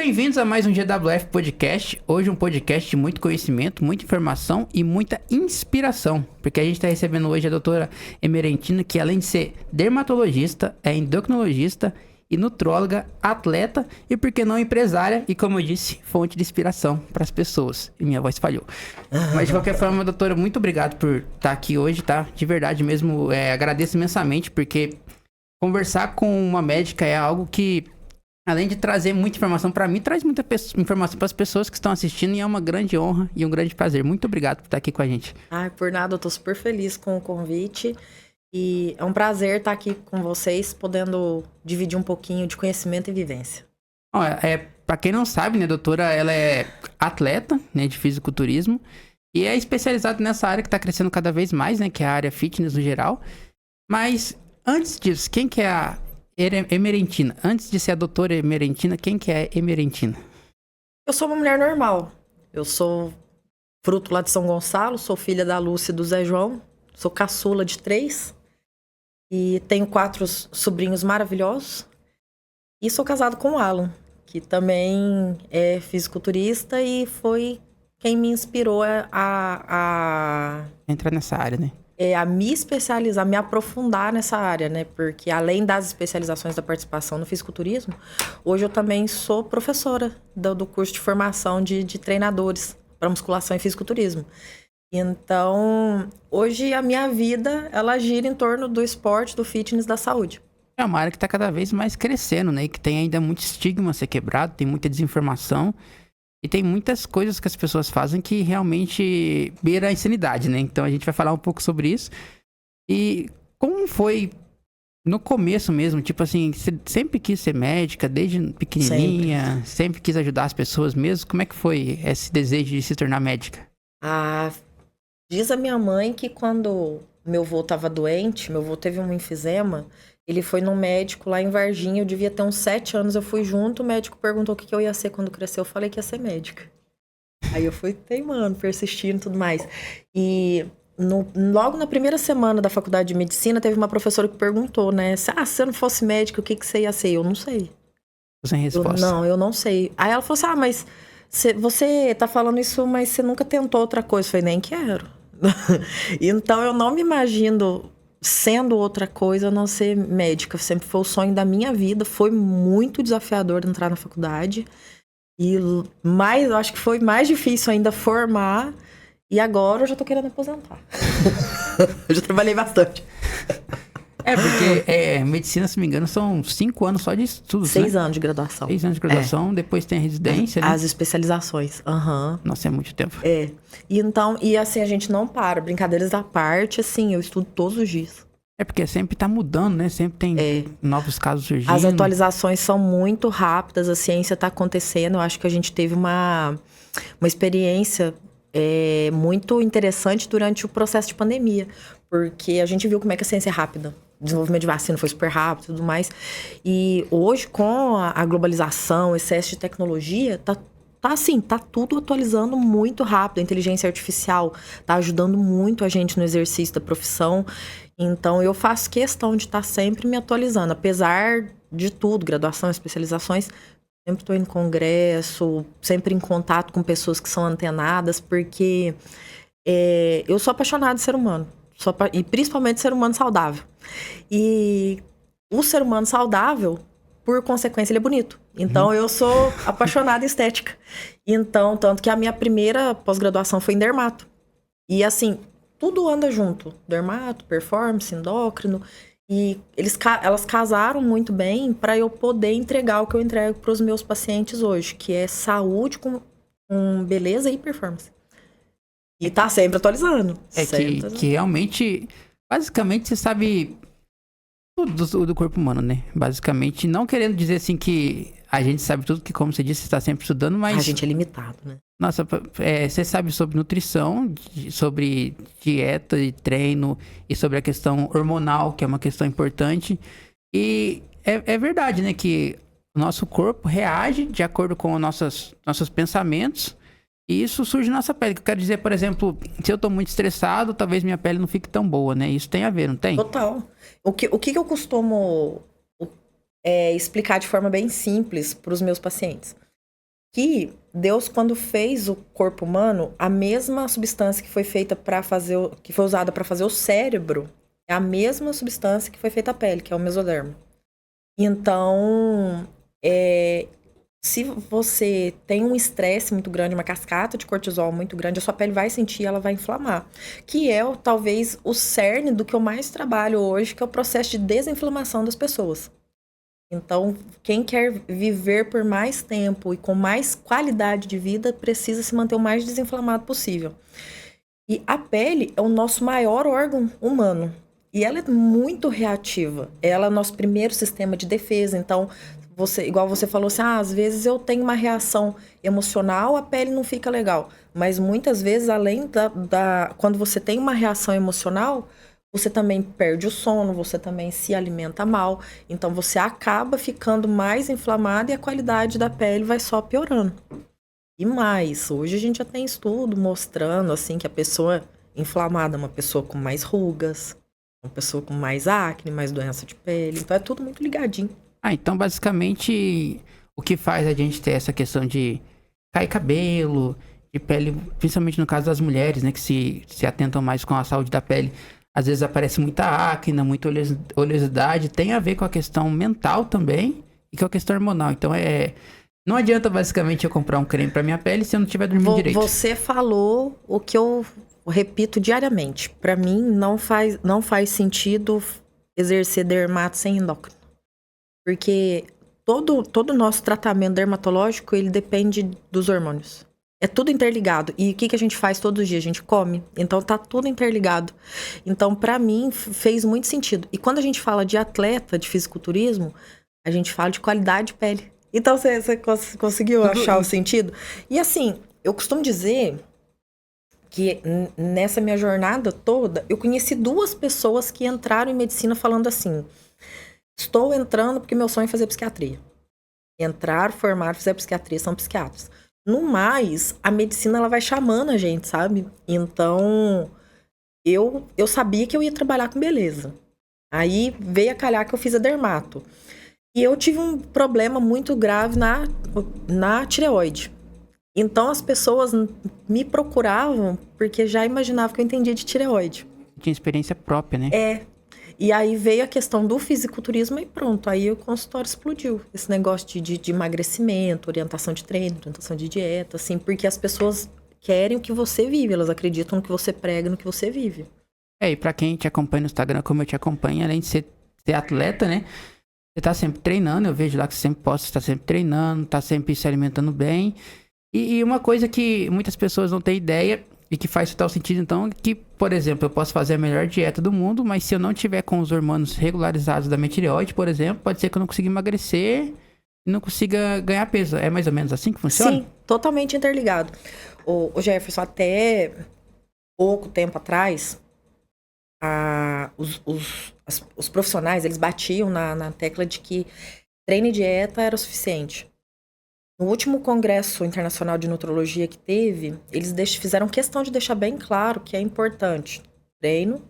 bem-vindos a mais um GWF Podcast. Hoje um podcast de muito conhecimento, muita informação e muita inspiração. Porque a gente está recebendo hoje a doutora Emerentina, que além de ser dermatologista, é endocrinologista e nutróloga, atleta e, por que não, empresária e, como eu disse, fonte de inspiração para as pessoas. E minha voz falhou. Mas, de qualquer forma, doutora, muito obrigado por estar aqui hoje, tá? De verdade mesmo, agradeço imensamente, porque conversar com uma médica é algo que, além de trazer muita informação para mim, traz muita informação para as pessoas que estão assistindo e é uma grande honra e um grande prazer. Muito obrigado por estar aqui com a gente. Ai, por nada, eu tô super feliz com o convite e é um prazer estar aqui com vocês, podendo dividir um pouquinho de conhecimento e vivência. Para quem não sabe, né, doutora, ela é atleta, né, de fisiculturismo e é especializada nessa área que está crescendo cada vez mais, né, que é a área fitness no geral. Mas antes disso, quem que é a Emerentina? Antes de ser a doutora Emerentina, quem que é Emerentina? Eu sou uma mulher normal. Eu sou fruto lá de São Gonçalo, sou filha da Lúcia e do Zé João, sou caçula de 3 e tenho 4 sobrinhos maravilhosos. E sou casado com o Alan, que também é fisiculturista e foi quem me inspirou a entrar nessa área, né? A me especializar, me aprofundar nessa área, né? Porque além das especializações da participação no fisiculturismo, hoje eu também sou professora do curso de formação de treinadores para musculação e fisiculturismo. Então, hoje a minha vida, ela gira em torno do esporte, do fitness, da saúde. É uma área que está cada vez mais crescendo, né? E que tem ainda muito estigma a ser quebrado, tem muita desinformação. E tem muitas coisas que as pessoas fazem que realmente beira a insanidade, né? Então a gente vai falar um pouco sobre isso. E como foi no começo mesmo? Tipo assim, você sempre quis ser médica, desde pequenininha? Sempre quis ajudar as pessoas mesmo? Como é que foi esse desejo de se tornar médica? Diz a minha mãe que quando meu avô estava doente, meu avô teve um enfisema, ele foi num médico lá em Varginha, eu devia ter uns 7 anos, eu fui junto, o médico perguntou o que eu ia ser quando crescer, eu falei que ia ser médica. Aí eu fui teimando, persistindo e tudo mais. E logo na primeira semana da faculdade de medicina, teve uma professora que perguntou, né, se você não fosse médica, o que você ia ser? Eu não sei. Sem resposta. Eu não sei. Aí ela falou assim, mas você tá falando isso, mas você nunca tentou outra coisa? Eu falei, nem quero. Então eu não me imagino sendo outra coisa a não ser médica. Sempre foi o sonho da minha vida. Foi muito desafiador entrar na faculdade. Eu acho que foi mais difícil ainda formar. E agora eu já tô querendo aposentar. Eu já trabalhei bastante. Porque medicina, se não me engano, são 5 anos só de estudo, 6 anos de graduação. 6 anos de graduação, depois tem a residência, né? As especializações. Nossa, é muito tempo. E assim, a gente não para. Brincadeiras à parte, assim, eu estudo todos os dias. Porque sempre tá mudando, né? Sempre tem novos casos surgindo. As atualizações são muito rápidas, a ciência tá acontecendo. Eu acho que a gente teve uma experiência muito interessante durante o processo de pandemia. Porque a gente viu como é que a ciência é rápida. O desenvolvimento de vacina foi super rápido e tudo mais. E hoje, com a globalização, excesso de tecnologia, tá tudo atualizando muito rápido. A inteligência artificial tá ajudando muito a gente no exercício da profissão. Então, eu faço questão de estar sempre me atualizando. Apesar de tudo, graduação, especializações, sempre estou em congresso, sempre em contato com pessoas que são antenadas, porque eu sou apaixonada de ser humano. E principalmente ser humano saudável. E o ser humano saudável, por consequência, ele é bonito. Então, eu sou apaixonada em estética. Então, tanto que a minha primeira pós-graduação foi em dermato. E assim, tudo anda junto. Dermato, performance, endócrino. E elas casaram muito bem para eu poder entregar o que eu entrego para os meus pacientes hoje, que é saúde com beleza e performance. E tá sempre atualizando. Que realmente, basicamente, você sabe tudo do corpo humano, né? Basicamente, não querendo dizer assim que a gente sabe tudo, que como você disse, você tá sempre estudando, mas... A gente é limitado, né? Nossa, você sabe sobre nutrição, sobre dieta e treino, e sobre a questão hormonal, que é uma questão importante. E é verdade, né? Que o nosso corpo reage de acordo com os nossos pensamentos. E isso surge na nossa pele. Que eu quero dizer, por exemplo, se eu tô muito estressado, talvez minha pele não fique tão boa, né? Isso tem a ver, não tem? Total. O que eu costumo explicar de forma bem simples para os meus pacientes? que Deus, quando fez o corpo humano, a mesma substância que foi feita para fazer, que foi usada para fazer o cérebro, é a mesma substância que foi feita a pele, que é o mesodermo. Então, se você tem um estresse muito grande, uma cascata de cortisol muito grande, a sua pele vai sentir, ela vai inflamar. Que é talvez o cerne do que eu mais trabalho hoje, que é o processo de desinflamação das pessoas. Então, quem quer viver por mais tempo e com mais qualidade de vida, precisa se manter o mais desinflamado possível. E a pele é o nosso maior órgão humano. E ela é muito reativa. Ela é o nosso primeiro sistema de defesa. Então, igual você falou assim, às vezes eu tenho uma reação emocional, a pele não fica legal. Mas muitas vezes, além quando você tem uma reação emocional, você também perde o sono, você também se alimenta mal. Então, você acaba ficando mais inflamado e a qualidade da pele vai só piorando. E mais, hoje a gente já tem estudo mostrando assim que a pessoa inflamada é uma pessoa com mais rugas, uma pessoa com mais acne, mais doença de pele. Então é tudo muito ligadinho. Então basicamente o que faz a gente ter essa questão de cair cabelo, de pele, principalmente no caso das mulheres, né, que se atentam mais com a saúde da pele, às vezes aparece muita acne, muita oleosidade, tem a ver com a questão mental também e com a questão hormonal. Então não adianta basicamente eu comprar um creme pra minha pele se eu não estiver dormindo direito. Você falou o que eu repito diariamente. Pra mim não faz sentido exercer dermato sem endócrino. Porque todo o nosso tratamento dermatológico, ele depende dos hormônios. É tudo interligado. E o que a gente faz todos os dias? A gente come. Então, tá tudo interligado. Então, pra mim, fez muito sentido. E quando a gente fala de atleta, de fisiculturismo, a gente fala de qualidade de pele. Então, você conseguiu achar o sentido? E assim, eu costumo dizer que nessa minha jornada toda, eu conheci 2 pessoas que entraram em medicina falando assim, estou entrando porque meu sonho é fazer psiquiatria. Entraram, formaram, fizeram psiquiatria, são psiquiatras. No mais, a medicina ela vai chamando a gente, sabe? Então, eu sabia que eu ia trabalhar com beleza. Aí veio a calhar que eu fiz a dermato. E eu tive um problema muito grave na tireoide. Então, as pessoas me procuravam porque já imaginavam que eu entendia de tireoide. Tinha experiência própria, né? E aí veio a questão do fisiculturismo e pronto. Aí o consultório explodiu. Esse negócio de emagrecimento, orientação de treino, orientação de dieta, assim. Porque as pessoas querem o que você vive. Elas acreditam no que você prega, no que você vive. E pra quem te acompanha no Instagram, como eu te acompanho, além de ser atleta, né? Você tá sempre treinando, eu vejo lá que você sempre posta, você tá sempre treinando, tá sempre se alimentando bem. E uma coisa que muitas pessoas não têm ideia e que faz total sentido, então, é que, por exemplo, eu posso fazer a melhor dieta do mundo, mas se eu não tiver com os hormônios regularizados da minha tireoide, por exemplo, pode ser que eu não consiga emagrecer e não consiga ganhar peso. É mais ou menos assim que funciona? Sim, totalmente interligado. O Jefferson, até pouco tempo atrás, os profissionais, eles batiam na tecla de que treino e dieta era o suficiente. No último congresso internacional de nutrologia que teve, eles fizeram questão de deixar bem claro que é importante treino,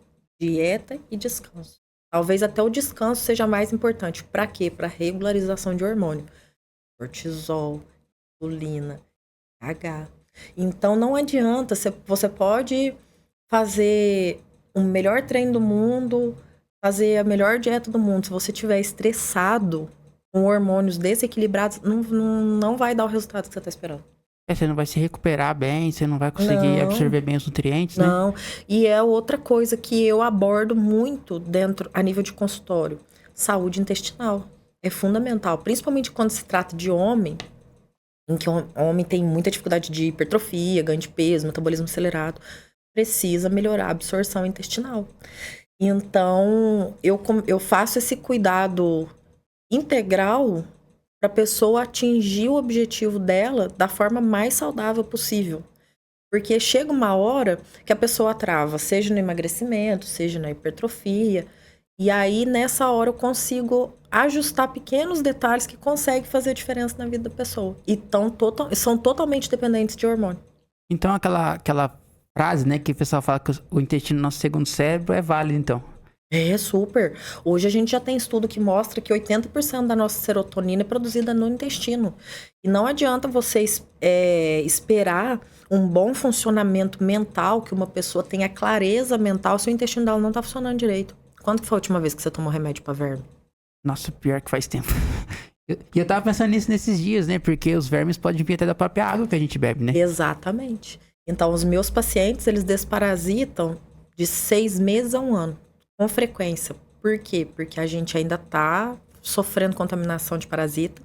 dieta e descanso. Talvez até o descanso seja mais importante. Para quê? Para regularização de hormônio. Cortisol, insulina, H. Então não adianta, você pode fazer o melhor treino do mundo, fazer a melhor dieta do mundo. Se você estiver estressado, com hormônios desequilibrados, não vai dar o resultado que você está esperando. Você não vai se recuperar bem, você não vai conseguir absorver bem os nutrientes, né? Não, e é outra coisa que eu abordo muito a nível de consultório. Saúde intestinal. É fundamental, principalmente quando se trata de homem, em que o homem tem muita dificuldade de hipertrofia, ganho de peso, metabolismo acelerado. Precisa melhorar a absorção intestinal. Então, eu faço esse cuidado integral para a pessoa atingir o objetivo dela da forma mais saudável possível. Porque chega uma hora que a pessoa trava, seja no emagrecimento, seja na hipertrofia, e aí nessa hora eu consigo ajustar pequenos detalhes que conseguem fazer a diferença na vida da pessoa. E são totalmente dependentes de hormônio. Então aquela frase, né, que o pessoal fala que o intestino é nosso segundo cérebro é válida, então. É, super. Hoje a gente já tem estudo que mostra que 80% da nossa serotonina é produzida no intestino. E não adianta você esperar um bom funcionamento mental, que uma pessoa tenha clareza mental, se o intestino dela não tá funcionando direito. Quando que foi a última vez que você tomou remédio pra verme? Nossa, pior que faz tempo. E eu tava pensando nisso nesses dias, né? Porque os vermes podem vir até da própria água que a gente bebe, né? Exatamente. Então, os meus pacientes, eles desparasitam de 6 meses a 1 ano, com frequência. Por quê? Porque a gente ainda tá sofrendo contaminação de parasita.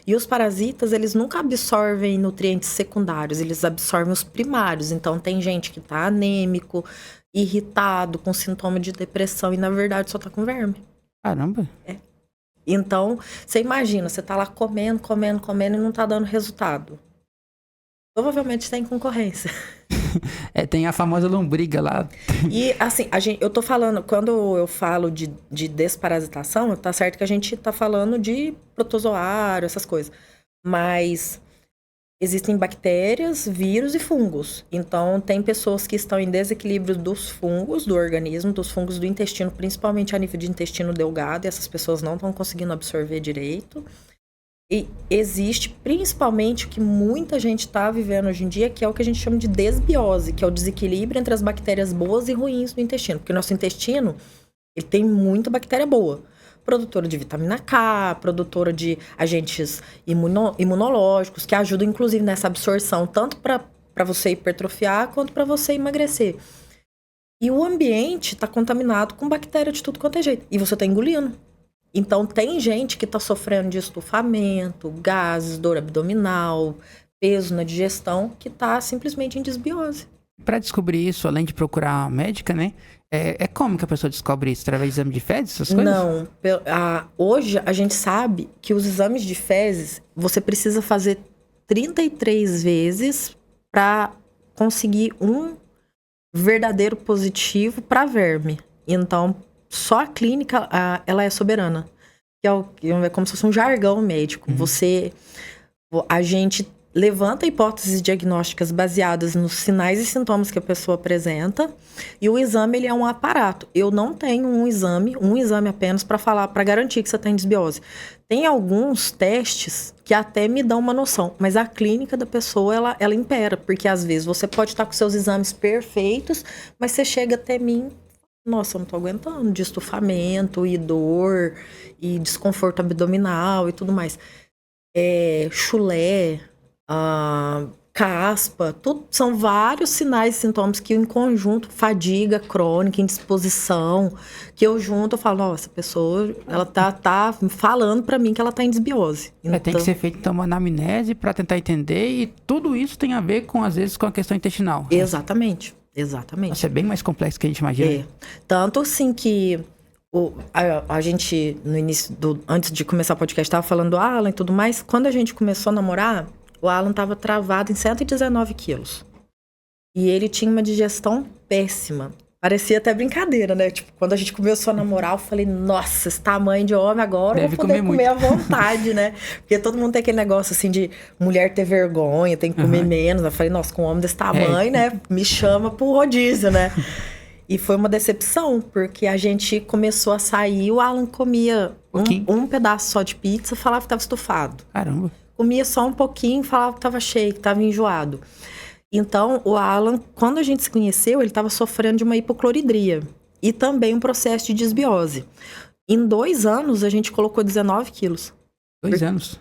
E os parasitas, eles nunca absorvem nutrientes secundários, eles absorvem os primários. Então, tem gente que tá anêmico, irritado, com sintoma de depressão e, na verdade, só tá com verme. Caramba. Então, você imagina, você tá lá comendo e não tá dando resultado. Provavelmente tem concorrência. Tem a famosa lombriga lá. E, assim, eu tô falando, quando eu falo de desparasitação, tá certo que a gente tá falando de protozoário, essas coisas. Mas existem bactérias, vírus e fungos. Então, tem pessoas que estão em desequilíbrio dos fungos do organismo, dos fungos do intestino, principalmente a nível de intestino delgado, e essas pessoas não estão conseguindo absorver direito. E existe principalmente o que muita gente está vivendo hoje em dia, que é o que a gente chama de desbiose, que é o desequilíbrio entre as bactérias boas e ruins do intestino. Porque o nosso intestino, ele tem muita bactéria boa. Produtora de vitamina K, produtora de agentes imunológicos, que ajudam inclusive nessa absorção, tanto para você hipertrofiar quanto para você emagrecer. E o ambiente está contaminado com bactéria de tudo quanto é jeito. E você está engolindo. Então, tem gente que está sofrendo de estufamento, gases, dor abdominal, peso na digestão, que está simplesmente em desbiose. Para descobrir isso, além de procurar médica, né? Como que a pessoa descobre isso? Através de exame de fezes, essas coisas? Não. Hoje, a gente sabe que os exames de fezes, você precisa fazer 33 vezes para conseguir um verdadeiro positivo para verme. Então, só a clínica, ela é soberana. Que é como se fosse um jargão médico. A gente levanta hipóteses diagnósticas baseadas nos sinais e sintomas que a pessoa apresenta. E o exame, ele é um aparato. Eu não tenho um exame apenas para garantir que você tem desbiose. Tem alguns testes que até me dão uma noção. Mas a clínica da pessoa, ela impera. Porque às vezes você pode estar com seus exames perfeitos, mas você chega até mim... Nossa, eu não tô aguentando, de estufamento e dor e desconforto abdominal e tudo mais. Chulé, caspa, tudo, são vários sinais e sintomas que em conjunto, fadiga crônica, indisposição, que eu junto, eu falo, nossa, a pessoa, ela tá falando pra mim que ela tá em desbiose. Então, tem que ser feito então uma anamnese pra tentar entender, e tudo isso tem a ver com, às vezes, com a questão intestinal. Exatamente. Exatamente. Nossa, é bem mais complexo que a gente imagina. Tanto assim que a gente, no início, antes de começar o podcast, estava falando do Alan e tudo mais. Quando a gente começou a namorar, o Alan estava travado em 119 quilos. E ele tinha uma digestão péssima. Parecia até brincadeira, né? Tipo, quando a gente começou a namorar, eu falei, nossa, esse tamanho de homem agora eu vou poder comer à vontade, né? Porque todo mundo tem aquele negócio assim de mulher ter vergonha, tem que comer menos. Eu falei, nossa, com um homem desse tamanho, né? Me chama pro rodízio, né? E foi uma decepção, porque a gente começou a sair, o Alan comia um pedaço só de pizza, falava que tava estufado. Caramba. Comia só um pouquinho, falava que tava cheio, que tava enjoado. Então, o Alan, quando a gente se conheceu, ele estava sofrendo de uma hipocloridria e também um processo de desbiose. Em 2 anos, a gente colocou 19 quilos. 2 anos?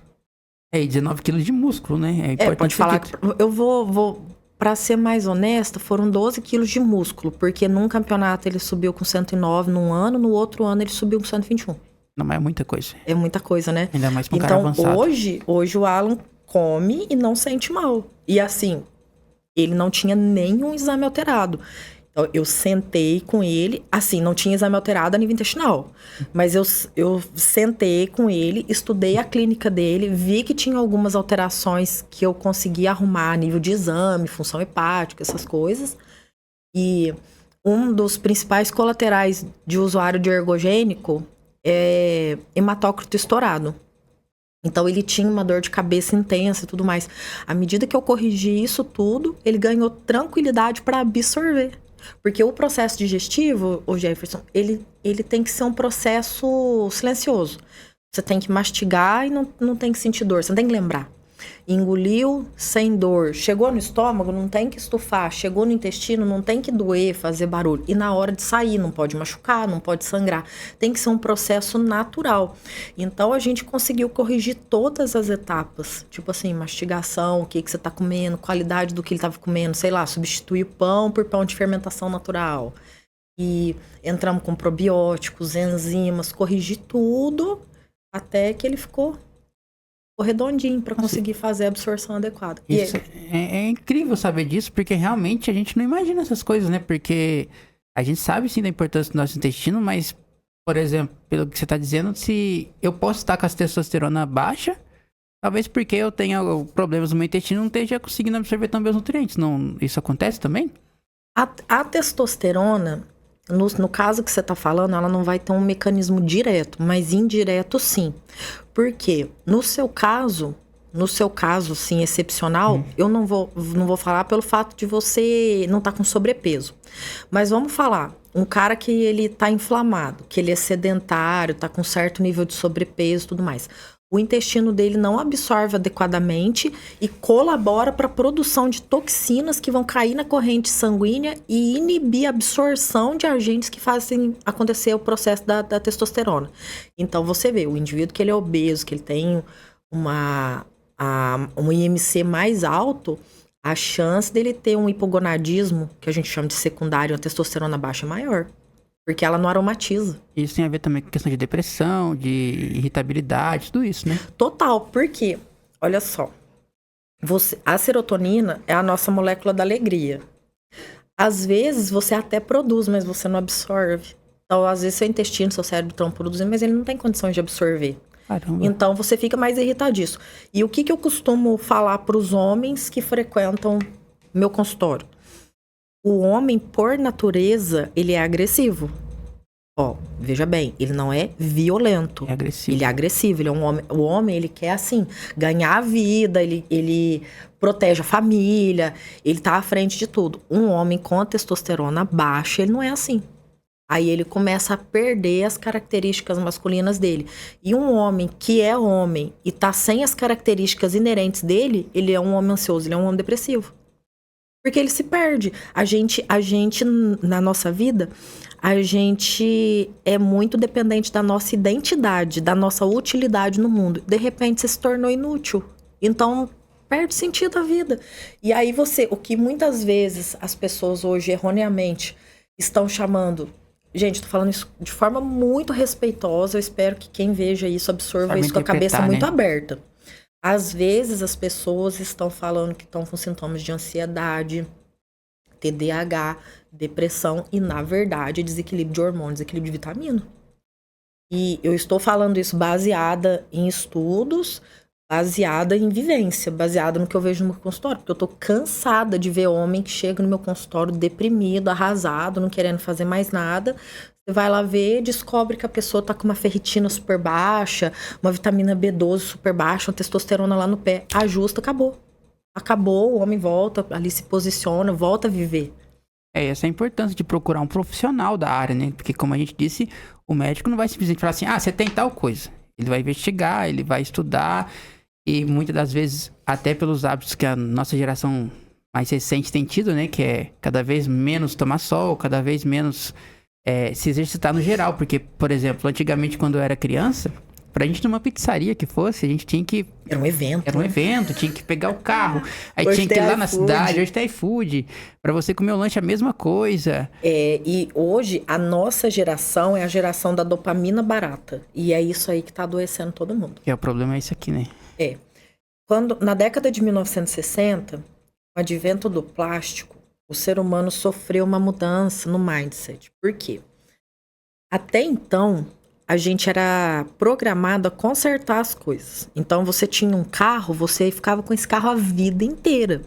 E 19 quilos de músculo, né? Pode falar que eu vou para ser mais honesta, foram 12 quilos de músculo, porque num campeonato ele subiu com 109 num ano, no outro ano ele subiu com 121. Não, mas é muita coisa. É muita coisa, né? Ainda mais pra um cara avançado. Então, hoje o Alan come e não sente mal. E assim... Ele não tinha nenhum exame alterado. Então, eu sentei com ele, assim, não tinha exame alterado a nível intestinal. Mas eu sentei com ele, estudei a clínica dele, vi que tinha algumas alterações que eu conseguia arrumar a nível de exame, função hepática, essas coisas. E um dos principais colaterais de usuário de ergogênico é hematócrito estourado. Então, ele tinha uma dor de cabeça intensa e tudo mais. À medida que eu corrigi isso tudo, ele ganhou tranquilidade para absorver. Porque o processo digestivo, o Jefferson, ele tem que ser um processo silencioso. Você tem que mastigar e não tem que sentir dor, você não tem que lembrar. Engoliu sem dor. Chegou no estômago, não tem que estufar. Chegou no intestino, não tem que doer, fazer barulho. E na hora de sair, não pode machucar, não pode sangrar. Tem que ser um processo natural. Então, a gente conseguiu corrigir todas as etapas. Tipo assim, mastigação, o que você tá comendo, qualidade do que ele tava comendo. Sei lá, substituir pão por pão de fermentação natural. E entramos com probióticos, enzimas, corrigir tudo até que ele ficou redondinho para conseguir fazer a absorção adequada. Isso é incrível saber disso, porque realmente a gente não imagina essas coisas, né? Porque a gente sabe sim da importância do nosso intestino, mas, por exemplo, pelo que você está dizendo, se eu posso estar com a testosterona baixa, talvez porque eu tenha problemas no meu intestino, não esteja conseguindo absorver também os nutrientes. Não, isso acontece também? A testosterona, no caso que você está falando, ela não vai ter um mecanismo direto, mas indireto sim. Por quê? No seu caso, sim, excepcional, eu não vou falar pelo fato de você não estar com sobrepeso. Mas vamos falar, um cara que ele tá inflamado, que ele é sedentário, tá com certo nível de sobrepeso e tudo mais. O intestino dele não absorve adequadamente e colabora para a produção de toxinas que vão cair na corrente sanguínea e inibir a absorção de agentes que fazem acontecer o processo da testosterona. Então, você vê, o indivíduo que ele é obeso, que ele tem um IMC mais alto, a chance dele ter um hipogonadismo, que a gente chama de secundário, a testosterona baixa é maior. Porque ela não aromatiza. Isso tem a ver também com questão de depressão, de irritabilidade, tudo isso, né? Total, porque, olha só, a serotonina é a nossa molécula da alegria. Às vezes você até produz, mas você não absorve. Então, às vezes seu intestino, seu cérebro estão produzindo, mas ele não tem condições de absorver. Caramba. Então, você fica mais irritadiço. E o que eu costumo falar para os homens que frequentam meu consultório? O homem, por natureza, ele é agressivo. Ó, veja bem, ele não é violento. É agressivo. Ele é agressivo, ele é um homem. O homem, ele quer, assim, ganhar a vida, ele protege a família, ele tá à frente de tudo. Um homem com a testosterona baixa, ele não é assim. Aí ele começa a perder as características masculinas dele. E um homem que é homem e tá sem as características inerentes dele, ele é um homem ansioso, ele é um homem depressivo. Porque ele se perde. A gente, na nossa vida, a gente é muito dependente da nossa identidade, da nossa utilidade no mundo. De repente, você se tornou inútil. Então, perde sentido a vida. E aí o que muitas vezes as pessoas hoje, erroneamente, estão chamando... Gente, tô falando isso de forma muito respeitosa. Eu espero que quem veja isso absorva isso com a cabeça muito aberta. Às vezes as pessoas estão falando que estão com sintomas de ansiedade, TDAH, depressão e, na verdade, desequilíbrio de hormônios, desequilíbrio de vitamina. E eu estou falando isso baseada em estudos, baseada em vivência, baseada no que eu vejo no meu consultório. Porque eu tô cansada de ver homem que chega no meu consultório deprimido, arrasado, não querendo fazer mais nada. Você vai lá ver, descobre que a pessoa tá com uma ferritina super baixa, uma vitamina B12 super baixa, uma testosterona lá no pé. Ajusta, acabou. Acabou, o homem volta, ali se posiciona, volta a viver. Essa é a importância de procurar um profissional da área, né? Porque, como a gente disse, o médico não vai simplesmente falar assim, você tem tal coisa. Ele vai investigar, ele vai estudar, e muitas das vezes, até pelos hábitos que a nossa geração mais recente tem tido, né? Que é cada vez menos tomar sol, cada vez menos... se exercitar no geral, porque, por exemplo, antigamente quando eu era criança, pra gente numa pizzaria que fosse, a gente tinha que... Era um evento. Era um evento, tinha que pegar o carro, aí Hoje tinha que ir lá tem na iFood. cidade, hoje tem iFood, pra você comer o lanche a mesma coisa. E hoje a nossa geração é a geração da dopamina barata. E é isso aí que tá adoecendo todo mundo. Que é o problema é isso aqui, né? Na década de 1960, com o advento do plástico, o ser humano sofreu uma mudança no mindset. Por quê? Até então, a gente era programado a consertar as coisas. Então, você tinha um carro, você ficava com esse carro a vida inteira.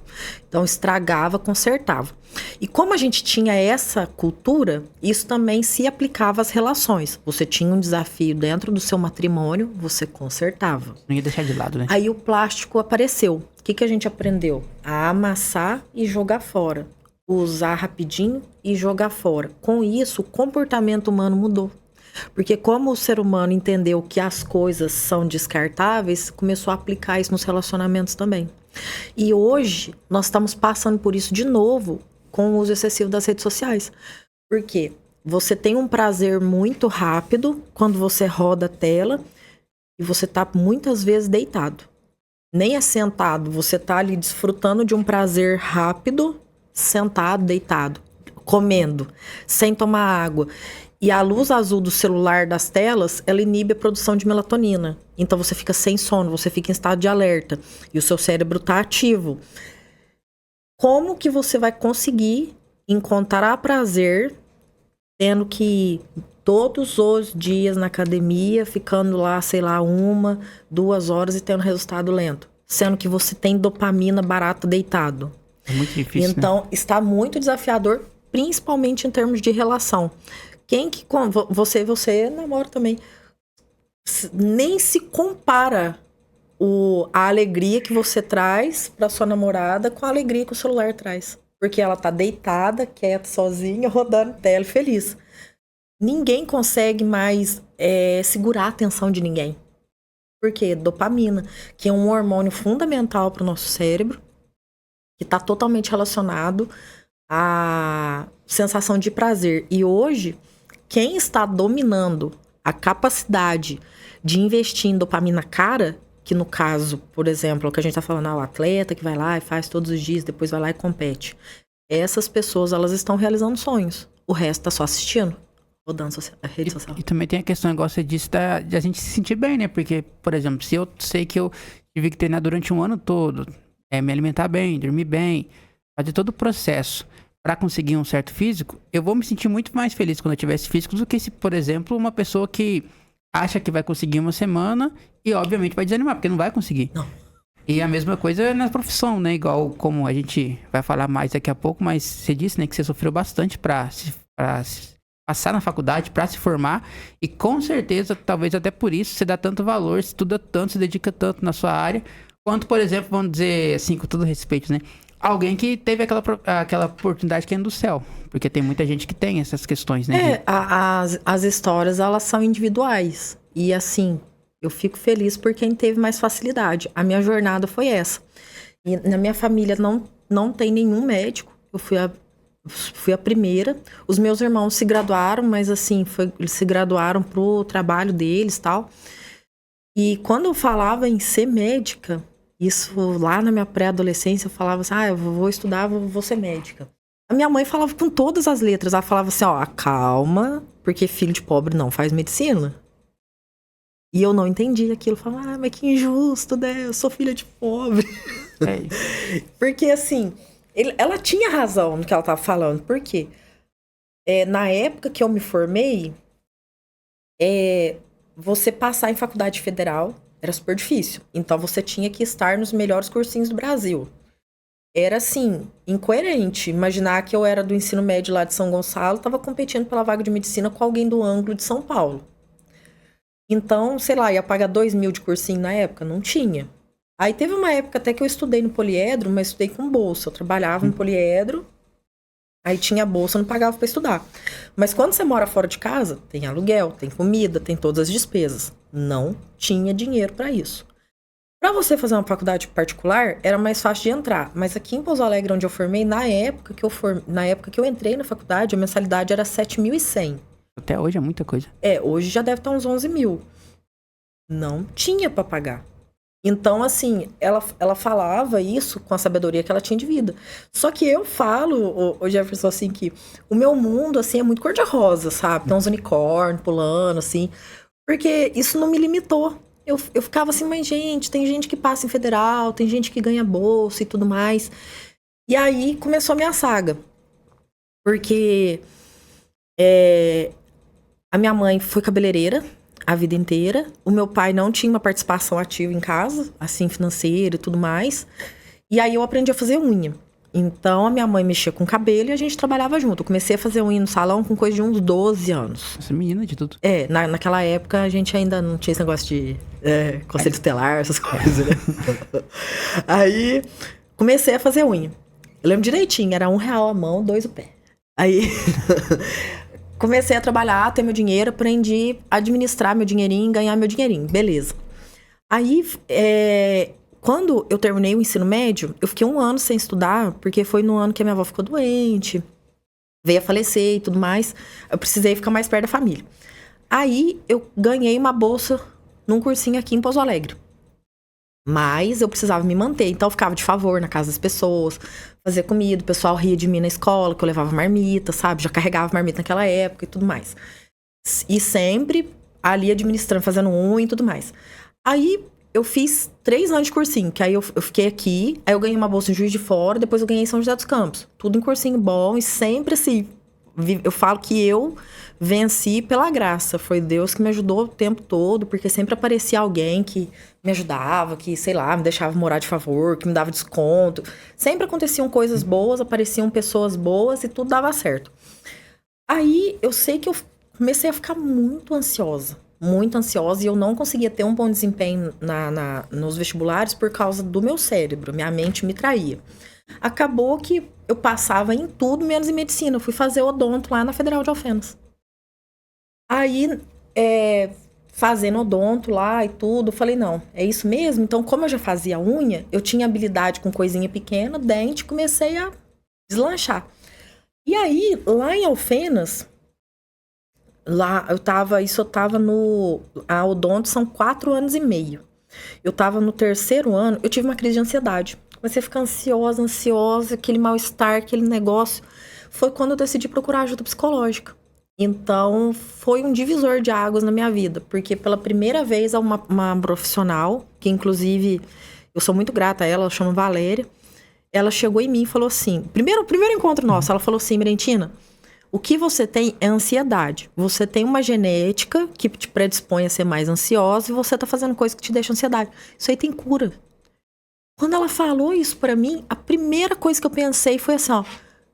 Então, estragava, consertava. E como a gente tinha essa cultura, isso também se aplicava às relações. Você tinha um desafio dentro do seu matrimônio, você consertava. Não ia deixar de lado, né? Aí o plástico apareceu. O que a gente aprendeu? A amassar e jogar fora. usar rapidinho e jogar fora. Com isso, o comportamento humano mudou. Porque como o ser humano entendeu que as coisas são descartáveis, começou a aplicar isso nos relacionamentos também. E hoje, nós estamos passando por isso de novo com o uso excessivo das redes sociais. Por quê? Você tem um prazer muito rápido quando você roda a tela e você está muitas vezes deitado. Nem é sentado, você está ali desfrutando de um prazer rápido, sentado, deitado, comendo, sem tomar água. E a luz azul do celular, das telas, ela inibe a produção de melatonina. Então você fica sem sono, você fica em estado de alerta. E o seu cérebro está ativo. Como que você vai conseguir encontrar prazer tendo que todos os dias na academia, ficando lá, sei lá, 1, 2 horas e tendo resultado lento? Sendo que você tem dopamina barata deitado. É muito difícil, então, né? está muito desafiador, principalmente em termos de relação. Quem que você namora também, nem se compara a alegria que você traz para sua namorada com a alegria que o celular traz. Porque ela tá deitada, quieta, sozinha, rodando tela, feliz. Ninguém consegue mais segurar a atenção de ninguém. Por quê? Dopamina, que é um hormônio fundamental para o nosso cérebro, que está totalmente relacionado à sensação de prazer. E hoje, quem está dominando a capacidade de investir em dopamina cara, que no caso, por exemplo, o que a gente está falando, o atleta que vai lá e faz todos os dias, depois vai lá e compete. Essas pessoas, elas estão realizando sonhos. O resto está só assistindo, rodando a rede social. E também tem a questão, igual você disse, de a gente se sentir bem, né? Porque, por exemplo, se eu sei que eu tive que treinar durante um ano todo, me alimentar bem, dormir bem, fazer todo o processo para conseguir um certo físico, eu vou me sentir muito mais feliz quando eu tiver esse físico do que se, por exemplo, uma pessoa que acha que vai conseguir uma semana e, obviamente, vai desanimar, porque não vai conseguir. Não. E a mesma coisa na profissão, né? Igual como a gente vai falar mais daqui a pouco, mas você disse, né, que você sofreu bastante para passar na faculdade, para se formar, e com certeza, talvez até por isso, você dá tanto valor, estuda tanto, se dedica tanto na sua área, quanto, por exemplo, vamos dizer assim, com todo respeito, né? Alguém que teve aquela oportunidade que é do céu. Porque tem muita gente que tem essas questões, né? As histórias, elas são individuais. E assim, eu fico feliz por quem teve mais facilidade. A minha jornada foi essa. E na minha família não tem nenhum médico. Eu fui a primeira. Os meus irmãos se graduaram, mas assim, eles se graduaram pro trabalho deles e tal. E quando eu falava em ser médica, isso lá na minha pré-adolescência, eu falava assim, eu vou estudar, vou ser médica. A minha mãe falava com todas as letras, ela falava assim, calma, porque filho de pobre não faz medicina. E eu não entendi aquilo, eu falava, mas que injusto, né, eu sou filha de pobre. Porque assim, ela tinha razão no que ela estava falando, por quê? Na época que eu me formei, você passar em faculdade federal era super difícil. Então, você tinha que estar nos melhores cursinhos do Brasil. Era, assim, incoerente imaginar que eu era do ensino médio lá de São Gonçalo, estava competindo pela vaga de medicina com alguém do ângulo de São Paulo. Então, sei lá, ia pagar 2.000 de cursinho na época? Não tinha. Aí teve uma época até que eu estudei no Poliedro, mas estudei com bolsa. Eu trabalhava no Poliedro, aí tinha bolsa, não pagava para estudar. Mas quando você mora fora de casa, tem aluguel, tem comida, tem todas as despesas. Não tinha dinheiro para isso. Para você fazer uma faculdade particular, era mais fácil de entrar. Mas aqui em Pouso Alegre, onde eu formei, na época que eu entrei na faculdade, a mensalidade era 7.100. Até hoje é muita coisa. Hoje já deve estar uns 11.000. Não tinha para pagar. Então, assim, ela falava isso com a sabedoria que ela tinha de vida. Só que eu falo, o Jefferson, assim, que o meu mundo, assim, é muito cor-de-rosa, sabe? Tem uns unicórnios pulando, assim. Porque isso não me limitou. Eu ficava assim, mas gente, tem gente que passa em federal, tem gente que ganha bolsa e tudo mais. E aí começou a minha saga. Porque a minha mãe foi cabeleireira a vida inteira. O meu pai não tinha uma participação ativa em casa, assim, financeira e tudo mais. E aí eu aprendi a fazer unha. Então, a minha mãe mexia com cabelo e a gente trabalhava junto. Eu comecei a fazer unha no salão com coisa de uns 12 anos. Essa menina de tudo. Naquela época a gente ainda não tinha esse negócio de conselho tutelar, essas coisas, né? Aí, comecei a fazer unha. Eu lembro direitinho, era R$1 a mão, 2 o pé. Aí comecei a trabalhar, ter meu dinheiro, aprendi a administrar meu dinheirinho, ganhar meu dinheirinho, beleza. Aí, quando eu terminei o ensino médio, eu fiquei 1 ano sem estudar, porque foi no ano que a minha avó ficou doente, veio a falecer e tudo mais. Eu precisei ficar mais perto da família. Aí, eu ganhei uma bolsa num cursinho aqui em Pouso Alegre. Mas eu precisava me manter, então eu ficava de favor na casa das pessoas, fazia comida, o pessoal ria de mim na escola, que eu levava marmita, sabe? Já carregava marmita naquela época e tudo mais. E sempre ali administrando, fazendo unha e tudo mais. Aí eu fiz 3 anos de cursinho, que aí eu fiquei aqui, aí eu ganhei uma bolsa em Juiz de Fora, depois eu ganhei em São José dos Campos. Tudo em cursinho bom e sempre assim, eu falo que eu venci pela graça. Foi Deus que me ajudou o tempo todo, porque sempre aparecia alguém que me ajudava, que, sei lá, me deixava morar de favor, que me dava desconto. Sempre aconteciam coisas boas, apareciam pessoas boas e tudo dava certo. Aí eu sei que eu comecei a ficar muito ansiosa, e eu não conseguia ter um bom desempenho nos vestibulares por causa do meu cérebro. Minha mente me traía. Acabou que eu passava em tudo, menos em medicina. Eu fui fazer odonto lá na Federal de Alfenas. Aí, fazendo odonto lá e tudo, eu falei, não, é isso mesmo? Então, como eu já fazia unha, eu tinha habilidade com coisinha pequena, dente, comecei a deslanchar. E aí, lá em Alfenas, a odonto são 4 anos e meio. Eu tava no 3º ano, eu tive uma crise de ansiedade. Comecei a ficar ansiosa, aquele mal-estar, aquele negócio. Foi quando eu decidi procurar ajuda psicológica. Então, foi um divisor de águas na minha vida, porque pela primeira vez uma profissional, que inclusive eu sou muito grata a ela chama Valéria, ela chegou em mim e falou assim, primeiro encontro nosso, ela falou assim, Merentina, o que você tem é ansiedade. Você tem uma genética que te predispõe a ser mais ansiosa e você tá fazendo coisa que te deixa ansiedade. Isso aí tem cura. Quando ela falou isso pra mim, a primeira coisa que eu pensei foi assim, ó,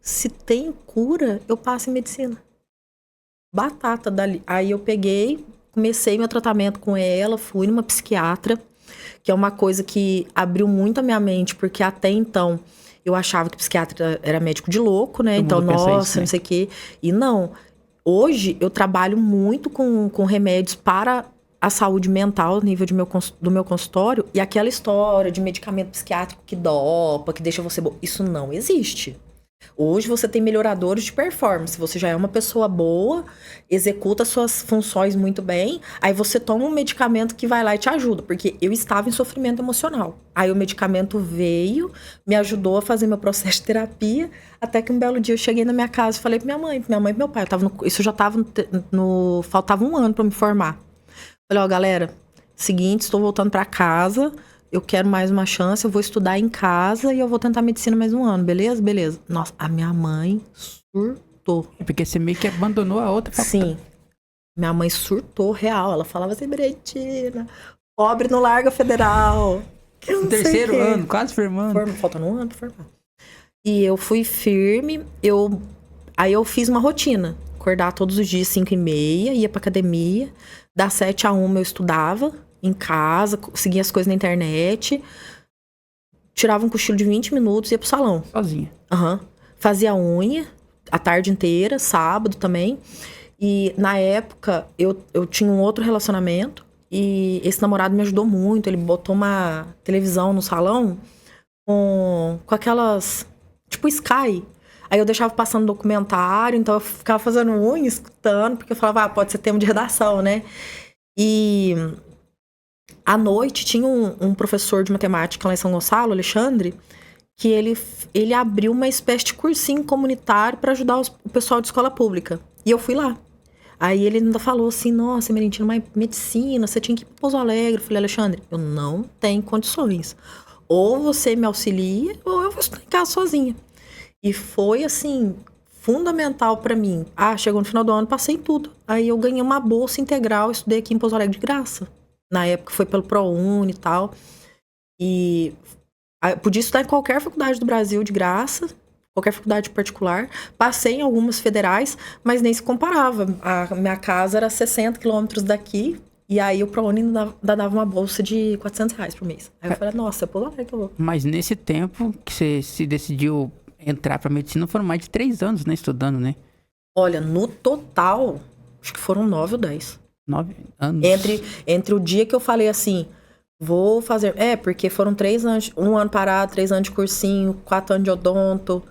se tem cura, eu passo em medicina. Batata dali. Aí eu peguei, comecei meu tratamento com ela, fui numa psiquiatra, que é uma coisa que abriu muito a minha mente, porque até então eu achava que psiquiatra era médico de louco, né? Então, nossa, isso, né? Não sei o quê. E não. Hoje eu trabalho muito com remédios para a saúde mental, no nível do meu consultório, e aquela história de medicamento psiquiátrico que dopa, que deixa você boa, isso não existe. Hoje você tem melhoradores de performance, você já é uma pessoa boa, executa suas funções muito bem, aí você toma um medicamento que vai lá e te ajuda, porque eu estava em sofrimento emocional. Aí o medicamento veio, me ajudou a fazer meu processo de terapia, até que um belo dia eu cheguei na minha casa e falei pra minha mãe e meu pai, isso já estava faltava 1 ano para me formar. Falei, ó, galera, seguinte, estou voltando para casa, eu quero mais uma chance, eu vou estudar em casa e eu vou tentar medicina mais 1 ano, beleza? Beleza. Nossa, a minha mãe surtou. Porque você meio que abandonou a outra faculdade. Sim. Minha mãe surtou real. Ela falava assim, Merentina, pobre não larga federal. No 3º ano, quase formando. Faltando 1 ano pra formar. E eu fui firme, aí eu fiz uma rotina. Acordar todos os dias, 5h30, ia pra academia. Das 7 a 1 eu estudava em casa, seguia as coisas na internet, tirava um cochilo de 20 minutos e ia pro salão. Sozinha? Aham. Fazia unha a tarde inteira, sábado também. E na época eu tinha um outro relacionamento e esse namorado me ajudou muito. Ele botou uma televisão no salão com aquelas, tipo Sky. Aí eu deixava passando documentário, então eu ficava fazendo unha, escutando, porque eu falava, pode ser tema de redação, né? E à noite tinha um professor de matemática lá em São Gonçalo, Alexandre, que ele abriu uma espécie de cursinho comunitário para ajudar o pessoal de escola pública. E eu fui lá. Aí ele ainda falou assim, nossa, Merentina, mas medicina, você tinha que ir para Pouso Alegre. Eu falei, Alexandre, eu não tenho condições. Ou você me auxilia, ou eu vou estudar em casa sozinha. E foi, assim, fundamental para mim. Chegou no final do ano, passei em tudo. Aí eu ganhei uma bolsa integral, estudei aqui em Pouso Alegre de graça. Na época foi pelo ProUni e tal. E podia estudar em qualquer faculdade do Brasil de graça, qualquer faculdade particular. Passei em algumas federais, mas nem se comparava. A minha casa era 60 quilômetros daqui, e aí o ProUni ainda dava uma bolsa de R$400 por mês. Aí eu falei, nossa, Pouso Alegre que eu vou. Mas nesse tempo que você se decidiu entrar pra medicina foram mais de 3 anos, né? Estudando, né? Olha, no total, acho que foram 9 ou 10. 9 anos. Entre o dia que eu falei assim, vou fazer... porque foram 3 anos, 1 ano parado, 3 anos de cursinho, 4 anos de odonto.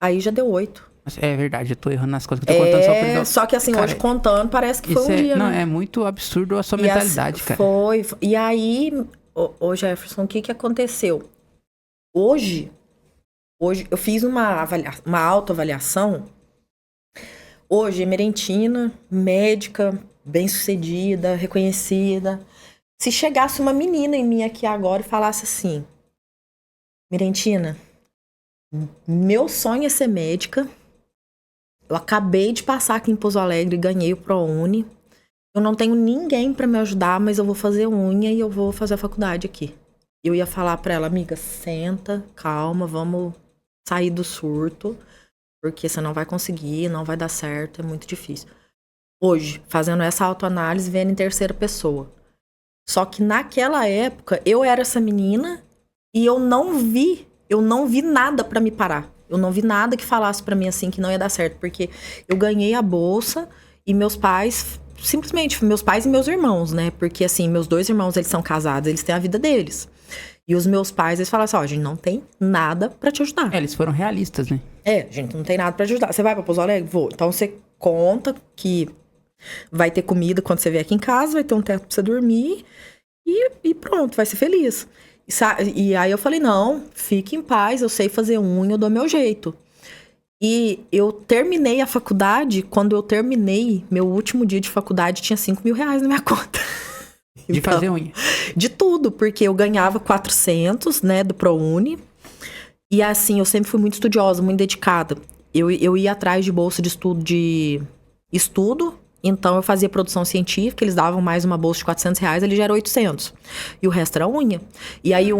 Aí já deu 8. É verdade, eu tô errando nas coisas que eu tô contando só por... Só que assim, cara, hoje contando, parece que foi um dia, não, né? é muito absurdo a sua mentalidade, assim, cara. Foi. E aí, Jefferson, o que aconteceu? Hoje eu fiz uma autoavaliação. Hoje, emerentina, médica, bem-sucedida, reconhecida. Se chegasse uma menina em mim aqui agora e falasse assim, Merentina, meu sonho é ser médica. Eu acabei de passar aqui em Pouso Alegre e ganhei o ProUni. Eu não tenho ninguém pra me ajudar, mas eu vou fazer unha e eu vou fazer a faculdade aqui. Eu ia falar pra ela, amiga, senta, calma, vamos sair do surto, porque você não vai conseguir, não vai dar certo, é muito difícil. Hoje, fazendo essa autoanálise, vendo em terceira pessoa. Só que naquela época, eu era essa menina e eu não vi nada pra me parar. Eu não vi nada que falasse pra mim assim que não ia dar certo, porque eu ganhei a bolsa e meus pais, simplesmente, meus pais e meus irmãos, né? Porque assim, meus 2 irmãos, eles são casados, eles têm a vida deles. E os meus pais, eles falaram assim, a gente não tem nada pra te ajudar. Eles foram realistas, né? A gente não tem nada pra te ajudar. Você vai pra Pouso Alegre? Vou. Então você conta que vai ter comida quando você vier aqui em casa, vai ter um teto pra você dormir e pronto, vai ser feliz. E aí eu falei, não, fique em paz, eu sei fazer unha, eu dou meu jeito. E eu terminei a faculdade, quando eu terminei, meu último dia de faculdade tinha 5 mil reais na minha conta. De fazer unha? De tudo, porque eu ganhava 400, né, do ProUni. E assim, eu sempre fui muito estudiosa, muito dedicada. Eu ia atrás de bolsa de estudo. Então, eu fazia produção científica, eles davam mais uma bolsa de 400 reais, ele já era 800. E o resto era unha. E aí,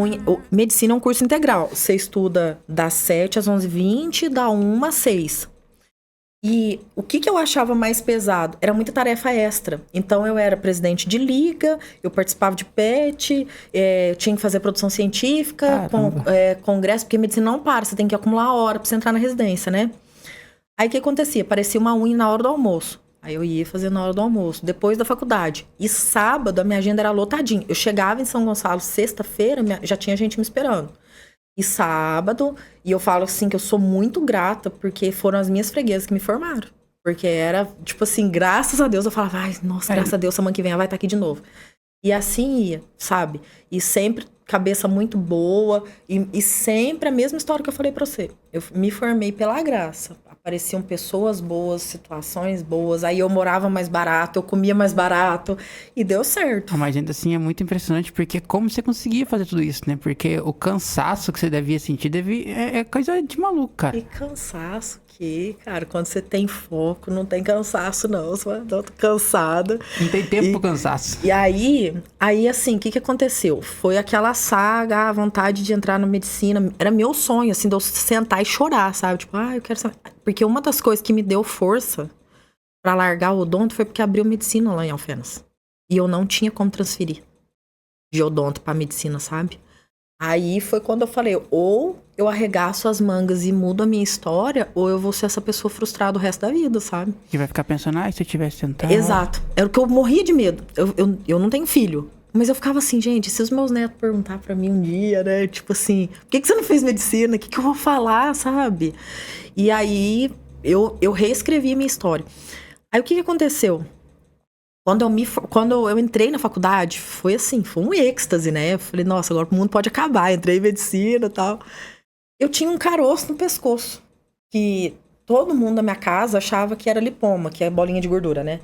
medicina é um curso integral. Você estuda das 7 às 11h20, da 1 às 6. E o que eu achava mais pesado? Era muita tarefa extra. Então, eu era presidente de liga, eu participava de PET, eu tinha que fazer produção científica, congresso, porque medicina não para, você tem que acumular hora pra você entrar na residência, né? Aí, o que acontecia? Aparecia uma unha na hora do almoço. Aí eu ia fazer na hora do almoço, depois da faculdade. E sábado a minha agenda era lotadinha. Eu chegava em São Gonçalo, sexta-feira, já tinha gente me esperando. E sábado, e eu falo assim que eu sou muito grata, porque foram as minhas freguesas que me formaram. Porque era, tipo assim, graças a Deus, eu falava, ai, nossa, graças a Deus, semana que vem ela vai estar aqui de novo. E assim ia, sabe? E sempre cabeça muito boa, e sempre a mesma história que eu falei pra você. Eu me formei pela graça. Apareciam pessoas boas, situações boas. Aí eu morava mais barato, eu comia mais barato. E deu certo. Mas ainda assim é muito impressionante, porque como você conseguia fazer tudo isso, né? Porque o cansaço que você devia sentir é coisa de maluco, cara. E cansaço que, cara, quando você tem foco, não tem cansaço, não. Você vai estar cansada. Não tem tempo pro cansaço. E aí assim, o que aconteceu? Foi aquela saga, a vontade de entrar na medicina. Era meu sonho, assim, de eu sentar e chorar, sabe? Tipo, eu quero saber. Porque uma das coisas que me deu força pra largar o odonto foi porque abriu medicina lá em Alfenas. E eu não tinha como transferir de odonto pra medicina, sabe? Aí foi quando eu falei, ou eu arregaço as mangas e mudo a minha história, ou eu vou ser essa pessoa frustrada o resto da vida, sabe? Que vai ficar pensando, se eu tivesse tentado... Exato. Era o que eu morria de medo. Eu não tenho filho. Mas eu ficava assim, gente, se os meus netos perguntar pra mim um dia, né? Tipo assim, por que você não fez medicina? O que eu vou falar, sabe? E aí, eu reescrevi a minha história. Aí, o que aconteceu? Quando eu entrei na faculdade, foi assim, foi um êxtase, né? Eu falei, nossa, agora o mundo pode acabar. Entrei em medicina e tal. Eu tinha um caroço no pescoço, que todo mundo da minha casa achava que era lipoma, que é bolinha de gordura, né?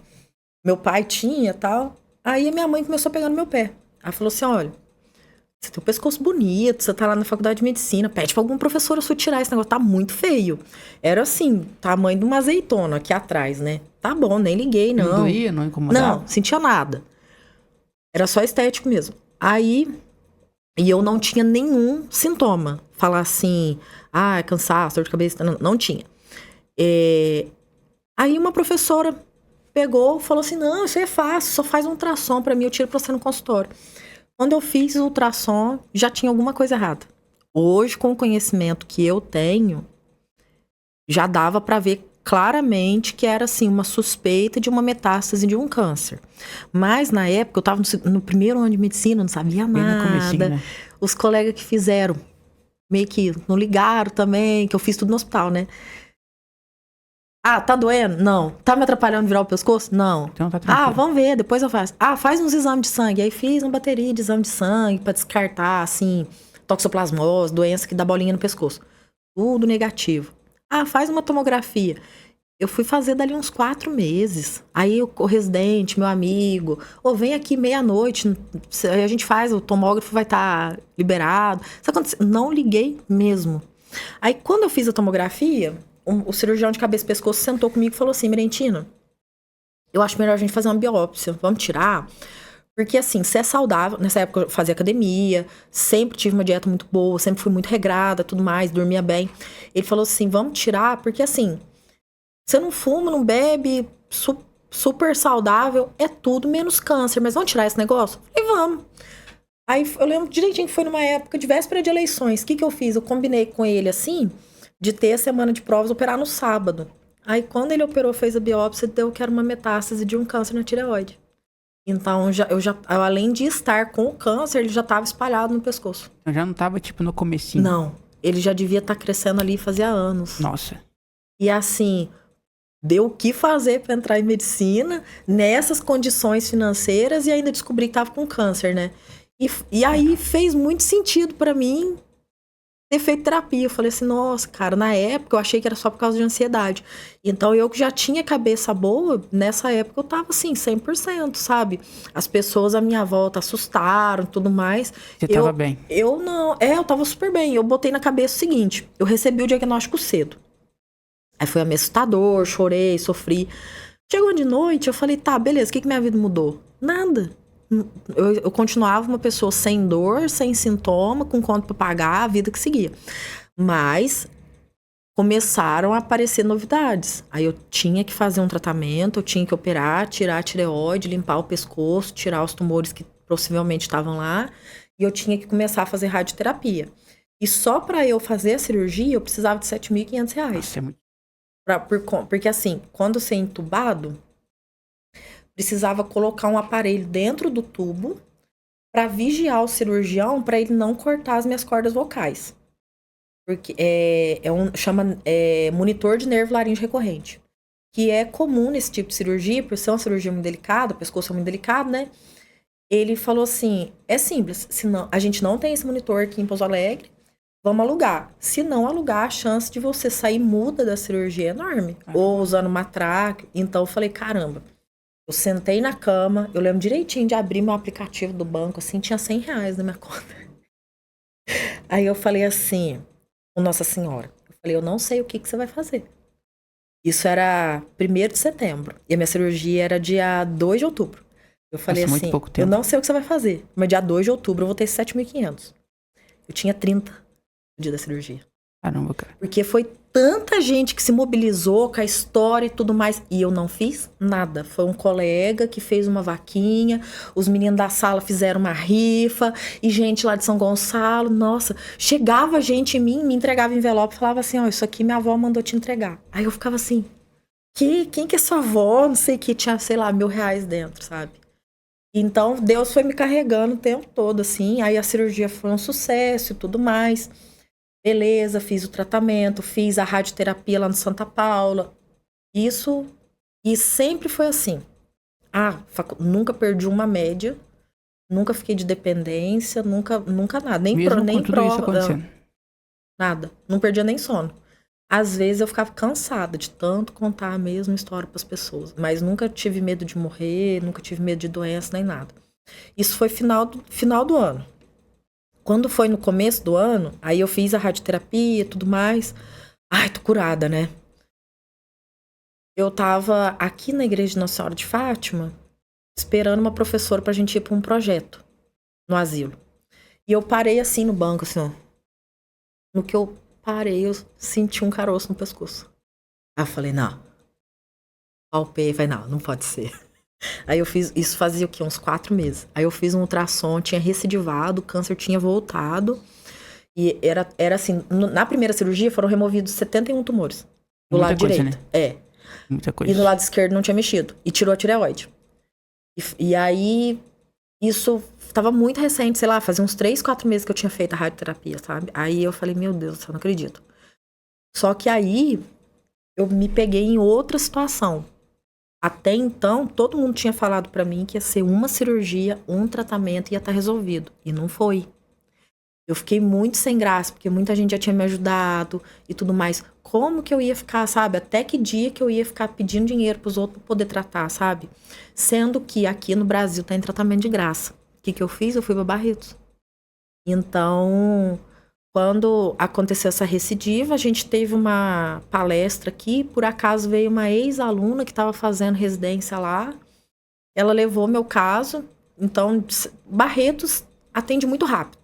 Meu pai tinha e tal. Aí a minha mãe começou a pegar no meu pé. Ela falou assim, olha, você tem um pescoço bonito, você tá lá na faculdade de medicina, pede pra algum professor a sua tirar esse negócio, tá muito feio. Era assim, tamanho de uma azeitona aqui atrás, né? Tá bom, nem liguei, não. Não doía, não incomodava? Não, sentia nada. Era só estético mesmo. Aí, e eu não tinha nenhum sintoma. Falar assim, é cansaço, dor de cabeça, não tinha. Aí uma professora pegou, falou assim, não, isso é fácil, só faz um ultrassom pra mim, eu tiro pra você no consultório. Quando eu fiz o ultrassom, já tinha alguma coisa errada. Hoje, com o conhecimento que eu tenho, já dava para ver claramente que era, assim, uma suspeita de uma metástase de um câncer. Mas, na época, eu estava no primeiro ano de medicina, não sabia nada. Né? Os colegas que fizeram, meio que não ligaram também, que eu fiz tudo no hospital, né? Ah, tá doendo? Não. Tá me atrapalhando virar o pescoço? Não. Então tá tranquilo. Vamos ver, depois eu faço. Faz uns exames de sangue. Aí fiz uma bateria de exame de sangue pra descartar, assim, toxoplasmose, doença que dá bolinha no pescoço. Tudo negativo. Faz uma tomografia. Eu fui fazer dali uns 4 meses. Aí o residente, meu amigo, vem aqui meia-noite, a gente faz, o tomógrafo vai estar liberado. Isso aconteceu. Não liguei mesmo. Aí quando eu fiz a tomografia, o cirurgião de cabeça e pescoço sentou comigo e falou assim: Merentina, eu acho melhor a gente fazer uma biópsia, vamos tirar. Porque assim, você é saudável, nessa época eu fazia academia, sempre tive uma dieta muito boa, sempre fui muito regrada, tudo mais, dormia bem. Ele falou assim, vamos tirar, porque assim, você não fuma, não bebe, super saudável, é tudo menos câncer, mas vamos tirar esse negócio? Eu falei, vamos. Aí eu lembro direitinho que foi numa época de véspera de eleições. O que eu fiz? Eu combinei com ele assim, de ter a semana de provas, operar no sábado. Aí quando ele operou, fez a biópsia, deu que era uma metástase de um câncer na tireoide. Então, eu, além de estar com o câncer, ele já estava espalhado no pescoço. Eu já não tava, tipo, no comecinho. Não, ele já devia estar crescendo ali fazia anos. Nossa. E assim, deu o que fazer para entrar em medicina, nessas condições financeiras, e ainda descobri que estava com câncer, né? E aí fez muito sentido para mim ter feito terapia. Eu falei assim, nossa, cara, na época eu achei que era só por causa de ansiedade. Então, eu que já tinha cabeça boa, nessa época eu tava assim, 100%, sabe? As pessoas à minha volta assustaram, tudo mais. Você tava bem? Eu não, eu tava super bem. Eu botei na cabeça o seguinte, eu recebi o diagnóstico cedo. Aí foi assustador, chorei, sofri. Chegou de noite, eu falei, tá, beleza, o que minha vida mudou? Nada. Eu continuava uma pessoa sem dor, sem sintoma, com conta para pagar, a vida que seguia. Mas começaram a aparecer novidades. Aí eu tinha que fazer um tratamento, eu tinha que operar, tirar a tireoide, limpar o pescoço, tirar os tumores que possivelmente estavam lá. E eu tinha que começar a fazer radioterapia. E só para eu fazer a cirurgia, eu precisava de R$7.500. Nossa, é muito... Porque assim, quando você é entubado, precisava colocar um aparelho dentro do tubo para vigiar o cirurgião para ele não cortar as minhas cordas vocais. Porque chama monitor de nervo laríngeo recorrente. Que é comum nesse tipo de cirurgia, por ser uma cirurgia muito delicada, o pescoço é muito delicado, né? Ele falou assim, é simples, a gente não tem esse monitor aqui em Pouso Alegre, vamos alugar. Se não alugar, a chance de você sair muda da cirurgia é enorme. Ou usando matraca. Então eu falei, caramba. Eu sentei na cama, eu lembro direitinho de abrir meu aplicativo do banco, assim, tinha R$100 na minha conta. Aí eu falei assim, Nossa Senhora, eu falei, eu não sei o que você vai fazer. Isso era 1º de setembro, e a minha cirurgia era dia 2 de outubro. Eu falei assim, eu não sei o que você vai fazer, mas dia 2 de outubro eu vou ter 7.500. Eu tinha 30 no dia da cirurgia. Caramba, cara. Porque foi tanta gente que se mobilizou com a história e tudo mais. E eu não fiz nada. Foi um colega que fez uma vaquinha. Os meninos da sala fizeram uma rifa. E gente lá de São Gonçalo. Nossa, chegava gente em mim, me entregava envelope. Falava assim, isso aqui minha avó mandou te entregar. Aí eu ficava assim, quem que é sua avó? Não sei o que. Tinha, sei lá, R$1.000 dentro, sabe? Então, Deus foi me carregando o tempo todo, assim. Aí a cirurgia foi um sucesso e tudo mais. Beleza, fiz o tratamento, fiz a radioterapia lá no Santa Paula. Isso, e sempre foi assim. Nunca perdi uma média, nunca fiquei de dependência, nunca nada. Nem prova. Nada. Não perdia nem sono. Às vezes eu ficava cansada de tanto contar a mesma história para as pessoas. Mas nunca tive medo de morrer, nunca tive medo de doença, nem nada. Isso foi final do ano. Quando foi no começo do ano, aí eu fiz a radioterapia e tudo mais. Tô curada, né? Eu tava aqui na igreja de Nossa Senhora de Fátima, esperando uma professora pra gente ir pra um projeto no asilo. E eu parei assim no banco, assim, ó. No que eu parei, eu senti um caroço no pescoço. Aí eu falei, não. Palpei, falei, não pode ser. Aí eu fiz, isso fazia o quê? Uns 4 meses. Aí eu fiz um ultrassom, tinha recidivado, o câncer tinha voltado. E era assim, na primeira cirurgia foram removidos 71 tumores. Do Muita lado coisa, direito. né? É. Muita coisa. E do lado esquerdo não tinha mexido. E tirou a tireoide. E aí, isso tava muito recente, sei lá, fazia uns 3, 4 meses que eu tinha feito a radioterapia, sabe? Aí eu falei, meu Deus, eu não acredito. Só que aí, eu me peguei em outra situação. Até então, todo mundo tinha falado pra mim que ia ser uma cirurgia, um tratamento e ia estar resolvido. E não foi. Eu fiquei muito sem graça, porque muita gente já tinha me ajudado e tudo mais. Como que eu ia ficar, sabe? Até que dia que eu ia ficar pedindo dinheiro pros outros pra poder tratar, sabe? Sendo que aqui no Brasil tem tratamento de graça. O que eu fiz? Eu fui pra Barretos. Então, quando aconteceu essa recidiva, a gente teve uma palestra aqui. Por acaso veio uma ex-aluna que estava fazendo residência lá. Ela levou meu caso. Então, Barretos atende muito rápido.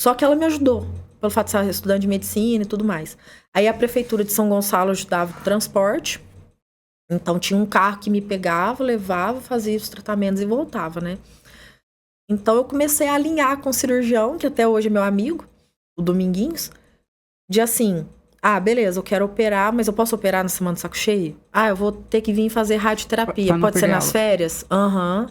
Só que ela me ajudou, pelo fato de ser estudante de medicina e tudo mais. Aí a prefeitura de São Gonçalo ajudava com o transporte. Então tinha um carro que me pegava, levava, fazia os tratamentos e voltava, né? Então eu comecei a alinhar com o cirurgião, que até hoje é meu amigo, o Dominguinhos, de assim, beleza, eu quero operar, mas eu posso operar na semana do saco cheio? Eu vou ter que vir fazer radioterapia, pode ser nas férias? Aham.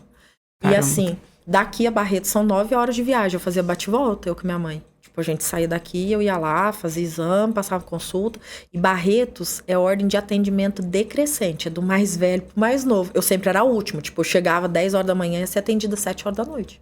E assim, daqui a Barretos são 9 horas de viagem. Eu fazia bate-volta, eu com minha mãe. Tipo, a gente saía daqui, eu ia lá, fazia exame, passava consulta. E Barretos é ordem de atendimento decrescente. É do mais velho pro mais novo. Eu sempre era a última. Tipo, eu chegava 10 horas da manhã e ia ser atendida 7 horas da noite.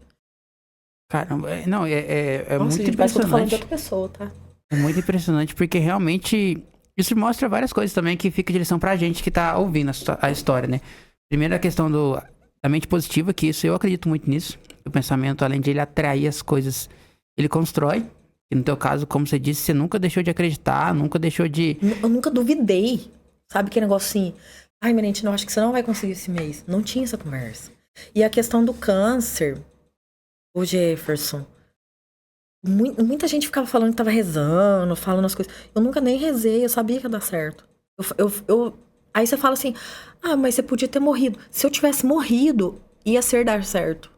Caramba, não, Nossa, muito gente, parece que eu tô falando impressionante. de outra pessoa, tá? É muito impressionante, porque realmente isso mostra várias coisas também que fica de lição pra gente que tá ouvindo a história, né? Primeiro a questão da mente positiva, que isso eu acredito muito nisso. O pensamento, além de ele atrair as coisas, ele constrói. E no teu caso, como você disse, você nunca deixou de acreditar, nunca deixou de... Eu nunca duvidei. Sabe que negócio assim? Ai, Merente, não, acho que você não vai conseguir esse mês. Não tinha essa conversa. E a questão do câncer, o Jefferson, muita gente ficava falando que tava rezando, falando as coisas. Eu nunca nem rezei, eu sabia que ia dar certo. Aí você fala assim, mas você podia ter morrido. Se eu tivesse morrido, ia ser dar certo.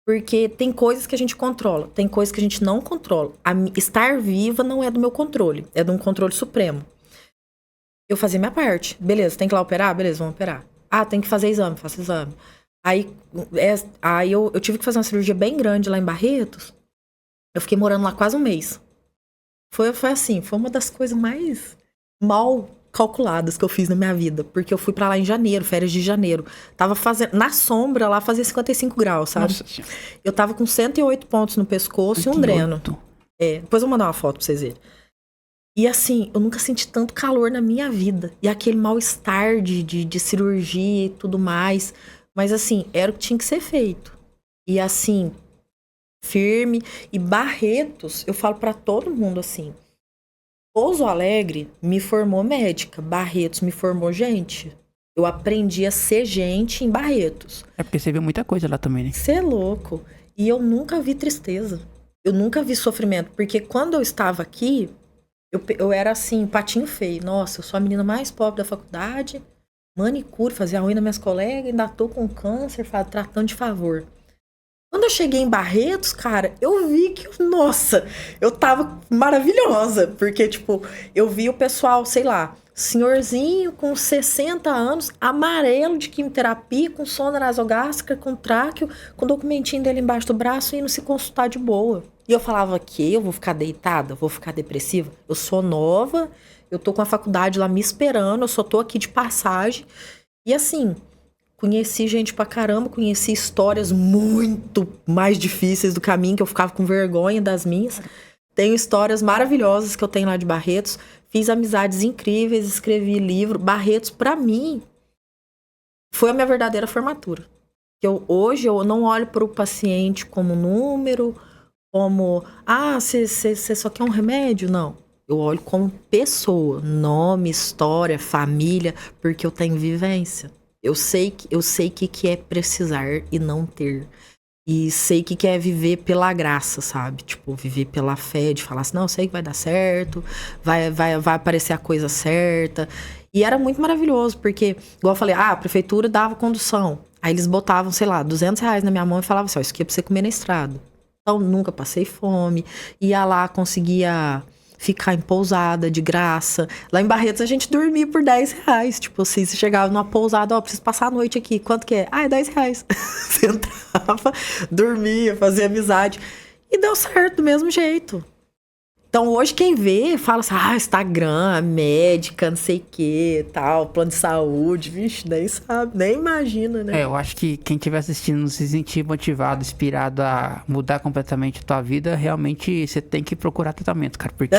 Porque tem coisas que a gente controla, tem coisas que a gente não controla. Estar viva não é do meu controle, é de um controle supremo. Eu fazia minha parte. Beleza, tem que ir lá operar? Beleza, vamos operar. Tem que fazer exame, faço exame. Aí eu tive que fazer uma cirurgia bem grande lá em Barretos. Eu fiquei morando lá quase um mês. Foi assim, foi uma das coisas mais mal calculadas que eu fiz na minha vida. Porque eu fui pra lá em janeiro, férias de janeiro. Tava fazendo, na sombra lá, fazia 55 graus, sabe? Nossa Senhora. Eu tava com 108 pontos no pescoço e um dreno. Depois eu vou mandar uma foto pra vocês verem. E assim, eu nunca senti tanto calor na minha vida. E aquele mal-estar de cirurgia e tudo mais. Mas assim, era o que tinha que ser feito. E assim, firme. E Barretos, eu falo pra todo mundo assim, Pouso Alegre me formou médica, Barretos me formou gente. Eu aprendi a ser gente em Barretos. É porque você viu muita coisa lá também, né? Você é louco. E eu nunca vi tristeza. Eu nunca vi sofrimento. Porque quando eu estava aqui, eu era assim, patinho feio. Nossa, eu sou a menina mais pobre da faculdade. Manicure, fazia unha nas minhas colegas. Ainda tô com câncer, tratando de favor. Quando eu cheguei em Barretos, cara, eu vi que, nossa, eu tava maravilhosa. Porque, tipo, eu vi o pessoal, sei lá, senhorzinho com 60 anos, amarelo de quimioterapia, com sonda nasogástrica, com tráqueo, com o documentinho dele embaixo do braço, indo se consultar de boa. E eu falava que eu vou ficar deitada, vou ficar depressiva. Eu sou nova, eu tô com a faculdade lá me esperando, eu só tô aqui de passagem. E assim, conheci gente pra caramba, conheci histórias muito mais difíceis do caminho, que eu ficava com vergonha das minhas. Tenho histórias maravilhosas que eu tenho lá de Barretos. Fiz amizades incríveis, escrevi livro. Barretos, pra mim, foi a minha verdadeira formatura. Hoje eu não olho para o paciente como número, como, você só quer um remédio? Não. Eu olho como pessoa, nome, história, família, porque eu tenho vivência. Eu sei que é precisar e não ter. E sei que é viver pela graça, sabe? Tipo, viver pela fé, de falar assim, não, eu sei que vai dar certo, vai aparecer a coisa certa. E era muito maravilhoso, porque, igual eu falei, a prefeitura dava condução. Aí eles botavam, sei lá, R$200 na minha mão e falavam assim, isso aqui é pra você comer na estrada. Então, nunca passei fome. Ia lá, conseguia ficar em pousada de graça. Lá em Barretos a gente dormia por R$10. Tipo assim, você chegava numa pousada, preciso passar a noite aqui. Quanto que é? É R$10. Você entrava, dormia, fazia amizade. E deu certo do mesmo jeito. Então hoje quem vê, fala assim, Instagram, médica, não sei o que, tal, plano de saúde, vixe, nem sabe, nem imagina, né? Eu acho que quem estiver assistindo se sentir motivado, inspirado a mudar completamente a tua vida, realmente você tem que procurar tratamento, cara, porque...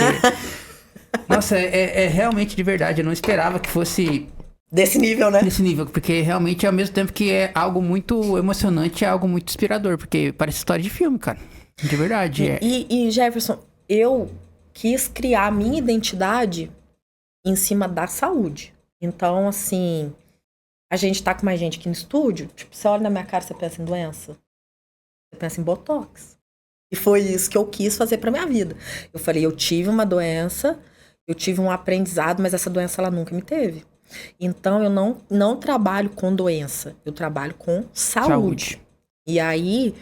Nossa, é realmente de verdade, eu não esperava que fosse... Desse nível, né? Desse nível, porque realmente ao mesmo tempo que é algo muito emocionante, é algo muito inspirador, porque parece história de filme, cara, de verdade. E Jefferson, eu quis criar a minha identidade em cima da saúde. Então, assim, a gente tá com mais gente aqui no estúdio, tipo, você olha na minha cara, você pensa em doença? Você pensa em botox. E foi isso que eu quis fazer pra minha vida. Eu falei, eu tive uma doença, eu tive um aprendizado, mas essa doença ela nunca me teve. Então, eu não trabalho com doença, eu trabalho com saúde. E aí...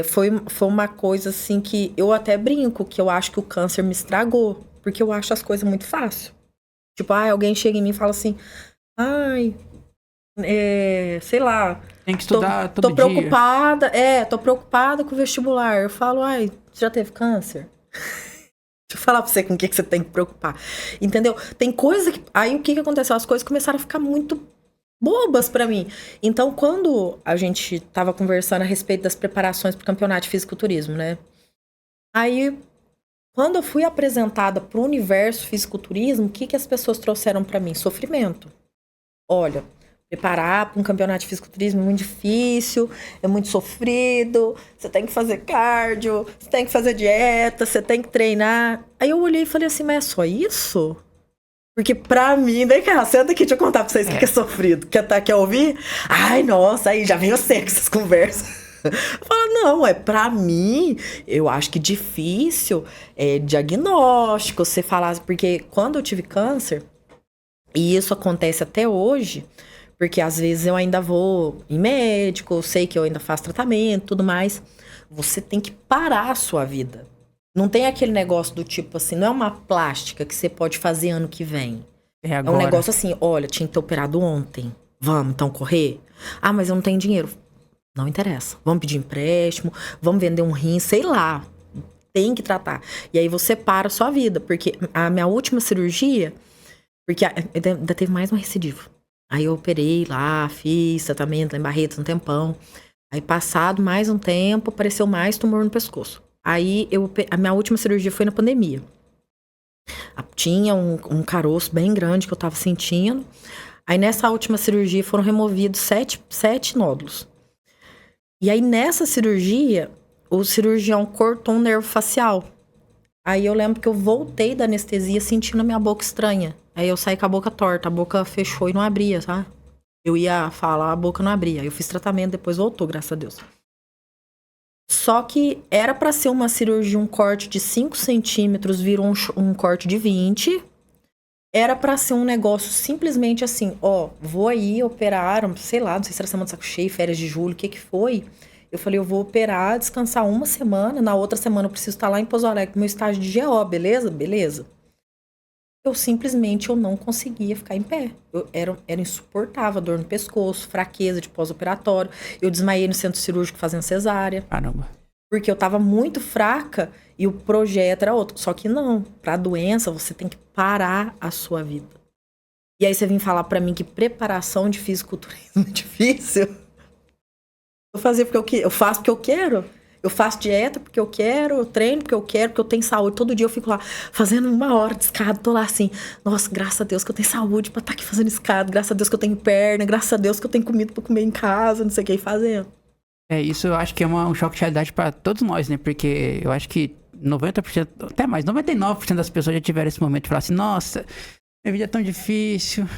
foi uma coisa assim que eu até brinco, que eu acho que o câncer me estragou, porque eu acho as coisas muito fácil. Tipo, alguém chega em mim e fala assim, sei lá, tem que estudar todo tô preocupada, tô preocupada com o vestibular. Eu falo, você já teve câncer? Deixa eu falar pra você com o que você tem que preocupar. Entendeu? Tem coisa que... Aí o que aconteceu? As coisas começaram a ficar muito bobas pra mim. Então, quando a gente tava conversando a respeito das preparações pro campeonato de fisiculturismo, né? Aí, quando eu fui apresentada pro universo fisiculturismo, o que as pessoas trouxeram pra mim? Sofrimento. Olha, preparar para um campeonato de fisiculturismo é muito difícil, é muito sofrido, você tem que fazer cardio, você tem que fazer dieta, você tem que treinar. Aí eu olhei e falei assim, mas é só isso? Porque pra mim, vem cá, senta aqui, deixa eu contar pra vocês o que é sofrido. Quer ouvir? Ai, nossa, aí já veio seco essas conversas. Eu falo, não, pra mim, eu acho que difícil é diagnóstico, você falar, porque quando eu tive câncer, e isso acontece até hoje, porque às vezes eu ainda vou em médico, eu sei que eu ainda faço tratamento, tudo mais, você tem que parar a sua vida. Não tem aquele negócio do tipo assim, não é uma plástica que você pode fazer ano que vem. É um negócio assim, olha, tinha que ter operado ontem. Vamos então correr? Mas eu não tenho dinheiro. Não interessa. Vamos pedir empréstimo, vamos vender um rim, sei lá. Tem que tratar. E aí você para a sua vida, porque a minha última cirurgia, porque ainda teve mais uma recidiva. Aí eu operei lá, fiz tratamento lá em Barretos um tempão. Aí passado mais um tempo, apareceu mais tumor no pescoço. Aí, a minha última cirurgia foi na pandemia. Tinha um caroço bem grande que eu tava sentindo. Aí, nessa última cirurgia, foram removidos 7 nódulos. E aí, nessa cirurgia, o cirurgião cortou um nervo facial. Aí, eu lembro que eu voltei da anestesia sentindo a minha boca estranha. Aí, eu saí com a boca torta, a boca fechou e não abria, sabe? Eu ia falar, a boca não abria. Aí, eu fiz tratamento, depois voltou, graças a Deus. Só que era pra ser uma cirurgia, um corte de 5 centímetros, virou um corte de 20. Era pra ser um negócio simplesmente assim, vou aí operar, sei lá, não sei se era semana de saco cheio, férias de julho, o que foi. Eu falei, eu vou operar, descansar uma semana, na outra semana eu preciso estar lá em Pouso Alegre, meu estágio de GO, beleza? Beleza. Eu simplesmente não conseguia ficar em pé. Era insuportável, dor no pescoço, fraqueza de pós-operatório. Eu desmaiei no centro cirúrgico fazendo cesárea. Caramba. Porque eu tava muito fraca e o projeto era outro. Só que não, pra doença você tem que parar a sua vida. E aí você vem falar pra mim que preparação de fisiculturismo é difícil. Eu fazia porque eu faço porque eu quero. Eu faço dieta porque eu quero, eu treino porque eu quero, porque eu tenho saúde. Todo dia eu fico lá fazendo 1 hora de escada, tô lá assim, nossa, graças a Deus que eu tenho saúde pra estar aqui fazendo escada, graças a Deus que eu tenho perna, graças a Deus que eu tenho comida pra comer em casa, não sei o que, fazendo. Isso eu acho que é um choque de realidade pra todos nós, né? Porque eu acho que 90%, até mais, 99% das pessoas já tiveram esse momento de falar assim, nossa, minha vida é tão difícil,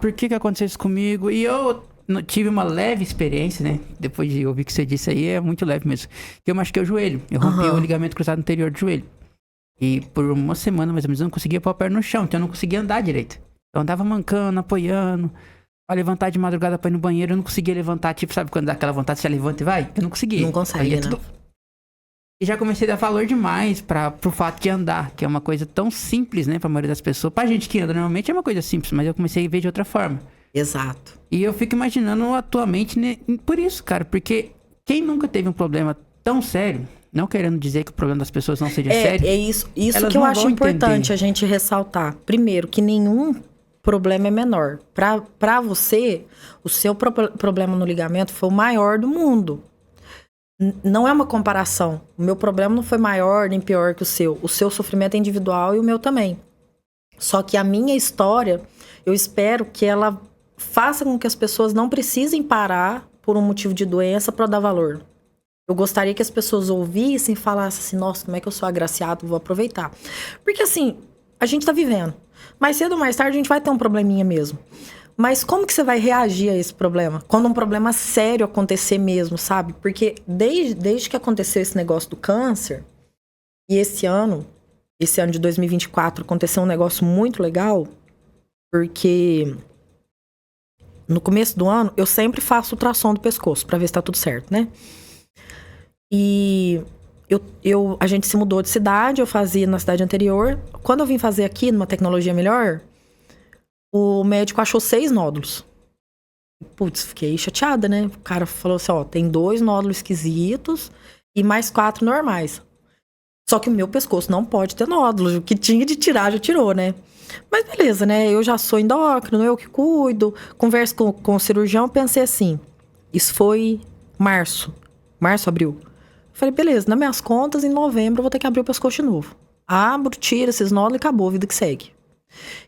por que aconteceu isso comigo? E eu tive uma leve experiência, né? Depois de ouvir o que você disse aí, é muito leve mesmo. Eu machuquei o joelho. Eu rompi o ligamento cruzado anterior do joelho. E por uma semana, mais ou menos, eu não conseguia pôr a perna no chão. Então eu não conseguia andar direito. Eu andava mancando, apoiando. Pra levantar de madrugada pra ir no banheiro, eu não conseguia levantar. Tipo, sabe quando dá aquela vontade, você levanta e vai? Eu não conseguia. Não consegue, né? E já comecei a dar valor demais pro fato de andar, que é uma coisa tão simples, né, pra maioria das pessoas. Pra gente que anda normalmente é uma coisa simples, mas eu comecei a ver de outra forma. Exato. E eu fico imaginando atualmente, né, por isso, cara, porque quem nunca teve um problema tão sério, não querendo dizer que o problema das pessoas não seja sério. É isso que eu acho importante a gente ressaltar. Primeiro, que nenhum problema é menor. Pra você, o seu problema no ligamento foi o maior do mundo. Não é uma comparação. O meu problema não foi maior nem pior que o seu. O seu sofrimento é individual e o meu também. Só que a minha história, eu espero que ela faça com que as pessoas não precisem parar por um motivo de doença para dar valor. Eu gostaria que as pessoas ouvissem e falassem assim, nossa, como é que eu sou agraciado, vou aproveitar. Porque assim, a gente tá vivendo. Mais cedo ou mais tarde a gente vai ter um probleminha mesmo. Mas como que você vai reagir a esse problema? Quando um problema sério acontecer mesmo, sabe? Porque desde que aconteceu esse negócio do câncer, e esse ano de 2024, aconteceu um negócio muito legal, porque no começo do ano eu sempre faço ultrassom do pescoço, pra ver se tá tudo certo, né? E a gente se mudou de cidade, eu fazia na cidade anterior. Quando eu vim fazer aqui, numa tecnologia melhor, o médico achou 6 nódulos. Putz, fiquei chateada, né? O cara falou assim, ó, tem 2 nódulos esquisitos e mais 4 normais. Só que o meu pescoço não pode ter nódulos. O que tinha de tirar, já tirou, né? Mas beleza, né? Eu já sou endócrino, eu que cuido. Converso com o cirurgião, pensei assim, isso foi março, abril. Falei, beleza, nas minhas contas, em novembro eu vou ter que abrir o pescoço de novo. Abro, tiro esses nódulos e acabou, a vida que segue.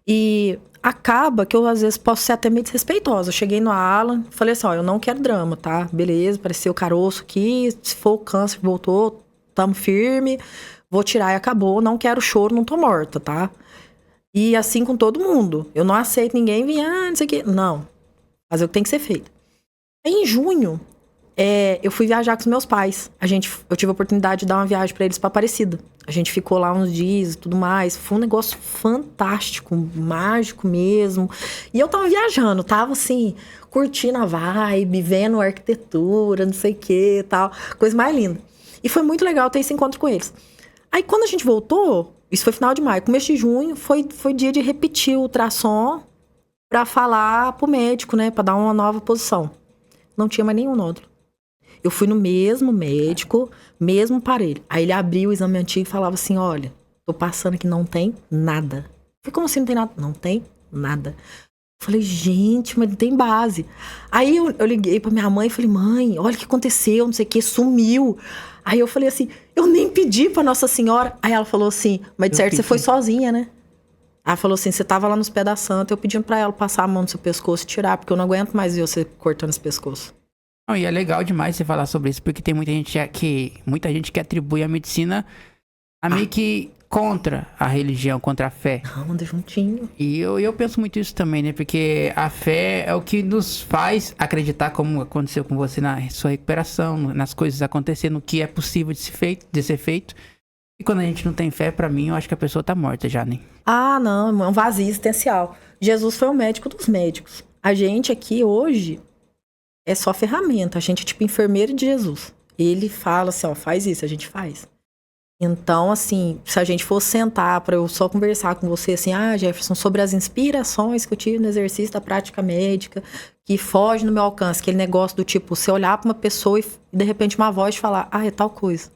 E acaba que eu, às vezes, posso ser até meio desrespeitosa. Eu cheguei no Alan, falei assim, ó, eu não quero drama, tá? Beleza, apareceu o caroço aqui, se for o câncer, voltou, tamo firme, vou tirar e acabou, não quero choro, não tô morta, tá? E assim com todo mundo. Eu não aceito ninguém vir, não sei o quê. Não, fazer o que tem que ser feito. Em junho, eu fui viajar com os meus pais. Eu tive a oportunidade de dar uma viagem pra eles pra Aparecida. A gente ficou lá uns dias e tudo mais. Foi um negócio fantástico, mágico mesmo. E eu tava viajando, tava assim, curtindo a vibe, vendo a arquitetura, não sei o que e tal. Coisa mais linda. E foi muito legal ter esse encontro com eles. Aí quando a gente voltou, isso foi final de maio, começo de junho, foi dia de repetir o ultrassom pra falar pro médico, né? Pra dar uma nova posição. Não tinha mais nenhum nódulo. Eu fui no mesmo médico, mesmo aparelho. Aí ele abriu o exame antigo e falava assim, olha, tô passando aqui, não tem nada. Eu falei, como assim não tem nada? Não tem nada. Eu falei, gente, mas não tem base. Aí eu liguei pra minha mãe e falei, mãe, olha o que aconteceu, não sei o que, sumiu. Aí eu falei assim, eu nem pedi pra Nossa Senhora. Aí ela falou assim, mas de certo você foi sozinha, né? Ela falou assim, você tava lá nos pés da santa, eu pedindo pra ela passar a mão no seu pescoço e tirar, porque eu não aguento mais ver você cortando esse pescoço. Não, e é legal demais você falar sobre isso, porque tem muita gente que atribui a medicina a meio que contra a religião, contra a fé. Não, anda juntinho. E eu penso muito isso também, né? Porque a fé é o que nos faz acreditar, como aconteceu com você na sua recuperação, nas coisas acontecendo, no que é possível de ser feito. E quando a gente não tem fé, pra mim, eu acho que a pessoa tá morta já, né? Ah, não, é um vazio existencial. Jesus foi o médico dos médicos. A gente aqui hoje é só ferramenta. A gente é tipo enfermeiro de Jesus. Ele fala assim, ó, faz isso, a gente faz. Então, assim, se a gente for sentar pra eu só conversar com você, assim, Jefferson, sobre as inspirações que eu tive no exercício da prática médica, que foge no meu alcance, aquele negócio do tipo, você olhar pra uma pessoa e de repente uma voz falar, é tal coisa.